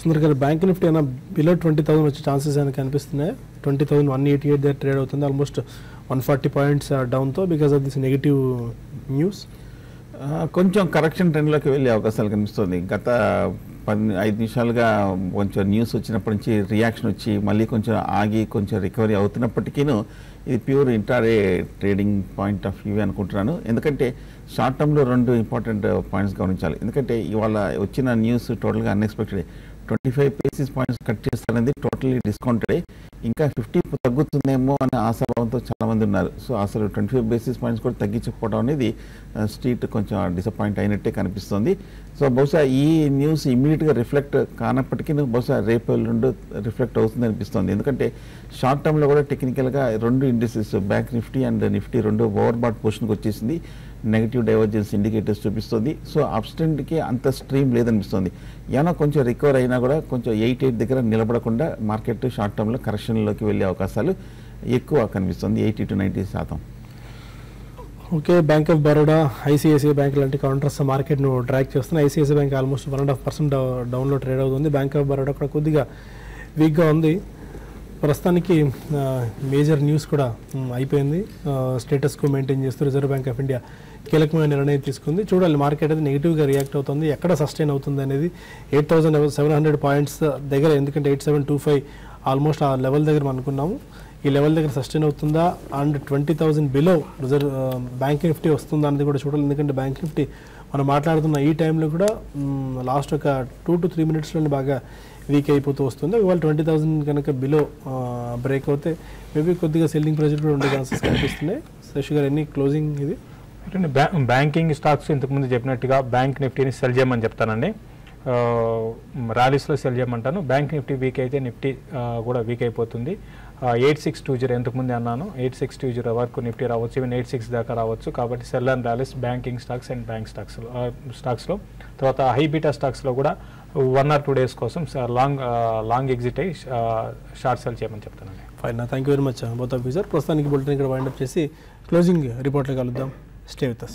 సుందర్ గారు, బ్యాంక్ నిఫ్టీ అయినా బిలో 20,000 వచ్చే ఛాన్సెస్ అయినా కనిపిస్తున్నాయి. 20,188 దగ్గర ట్రేడ్ అవుతుంది, ఆల్మోస్ట్ 140 పాయింట్స్ డౌన్తో because of this negative news. కొంచెం కరెక్షన్ ట్రెండ్లోకి వెళ్ళే అవకాశాలు కనిపిస్తుంది. గత 5 నిమిషాలుగా కొంచెం న్యూస్ వచ్చినప్పటి నుంచి రియాక్షన్ వచ్చి మళ్ళీ కొంచెం ఆగి కొంచెం రికవరీ అవుతున్నప్పటికీను ఇది pure intraday trading point of view అనుకుంటున్నాను. ఎందుకంటే షార్ట్ టర్మ్లో 2 ఇంపార్టెంట్ పాయింట్స్ గమనించాలి. ఎందుకంటే ఇవాళ వచ్చిన న్యూస్ టోటల్గా అన్ఎక్స్పెక్టెడ్. 25 బేసిస్ పాయింట్స్ కట్ చేస్తారనేది టోటల్లీ డిస్కౌంటెడ్. ఇంకా 50 తగ్గుతుందేమో అనే ఆశాభావంతో చాలామంది ఉన్నారు. సో అసలు 25 బేసిస్ పాయింట్స్ కూడా తగ్గించకపోవడం అనేది స్ట్రీట్ కొంచెం డిసప్పాయింట్ అయినట్టే కనిపిస్తుంది. సో బహుశా ఈ న్యూస్ ఇమ్మీడియట్గా రిఫ్లెక్ట్ కానప్పటికీ బహుశా రేపు 2 రిఫ్లెక్ట్ అవుతుంది అనిపిస్తుంది. ఎందుకంటే షార్ట్ టర్మ్లో కూడా టెక్నికల్గా 2 indices bank Nifty and Nifty 2 overbought పొజిషన్కి వచ్చేసింది. నెగిటివ్ డైవర్జెన్స్ ఇండికేటర్స్ చూపిస్తుంది. సో అప్స్ట్రెండ్కి అంత స్ట్రీమ్ లేదనిపిస్తుంది. ఏమైనా కొంచెం రికవర్ అయినా కూడా కొంచెం 88 దగ్గర నిలబడకుండా మార్కెట్ షార్ట్ టర్మ్లో కరెక్షన్లోకి వెళ్ళే అవకాశాలు ఎక్కువ కనిపిస్తుంది, 80 to 90%. Okay, bank of Baroda, ICICI bank లాంటి కౌంటర్స్ మార్కెట్ను ట్రాక్ చేస్తున్నాయి. ఐసిఐసిఐ బ్యాంక్ ఆల్మోస్ట్ 1.5% డౌన్లో ట్రేడ్ అవుతుంది. బ్యాంక్ ఆఫ్ బరోడా కూడా కొద్దిగా వీక్గా ఉంది. ప్రస్తుతానికి మేజర్ న్యూస్ కూడా అయిపోయింది. స్టేటస్ కో మెయింటైన్ చేస్తూ రిజర్వ్ బ్యాంక్ ఆఫ్ ఇండియా కీలకమైన నిర్ణయం తీసుకుంది. చూడాలి మార్కెట్ అది నెగిటివ్గా రియాక్ట్ అవుతుంది, ఎక్కడ సస్టైన్ అవుతుంది అనేది 8,700 పాయింట్స్ దగ్గర. ఎందుకంటే 8725 ఆల్మోస్ట్ ఆ లెవెల్ దగ్గర మనం అనుకున్నాము. ఈ లెవెల్ దగ్గర సస్టైన్ అవుతుందా and 20,000 below reserve bank Nifty వస్తుందా అనేది కూడా చూడాలి. ఎందుకంటే బ్యాంక్ నిఫ్టీ మనం మాట్లాడుతున్న ఈ టైంలో కూడా లాస్ట్ ఒక 2 to 3 మినిట్స్లోనే బాగా వీక్ అయిపోతూ వస్తుంది. ఒకవేళ 20,000 కనుక బిలో బ్రేక్ అవుతే మేబీ కొద్దిగా సెల్లింగ్ ప్రెజర్ కూడా ఉండే ఛాన్సెస్ కనిపిస్తున్నాయి. శశి గారు ఎన్ని క్లోజింగ్ ఇది? బ్యాంకింగ్ స్టాక్స్ ఇంతకుముందు చెప్పినట్టుగా బ్యాంక్ నిఫ్టీని సెల్ చేయమని చెప్తానండి. ర్యాలీస్లో సెల్ చేయమంటాను. బ్యాంక్ నిఫ్టీ వీక్ అయితే నిఫ్టీ కూడా వీక్ అయిపోతుంది. 8620 ఎంతకుముందే అన్నాను, 8620 వరకు నిఫ్టీ రావచ్చు, ఈవెన్ 86 దాకా రావచ్చు. కాబట్టి sell and rallies banking stocks and bank స్టాక్స్లో. తర్వాత హై బీటా స్టాక్స్లో కూడా 1 or 2 days కోసం లాంగ్ ఎగ్జిట్ అయ్యి షార్ట్ సెల్ చేయమని చెప్తానండి. Fine, thank you very much both of you sir. ప్రస్తుతానికి బులెటిన్ ఇక్కడ వైండప్ చేసి క్లోజింగ్ రిపోర్ట్లో కలుద్దాం. Stay with us.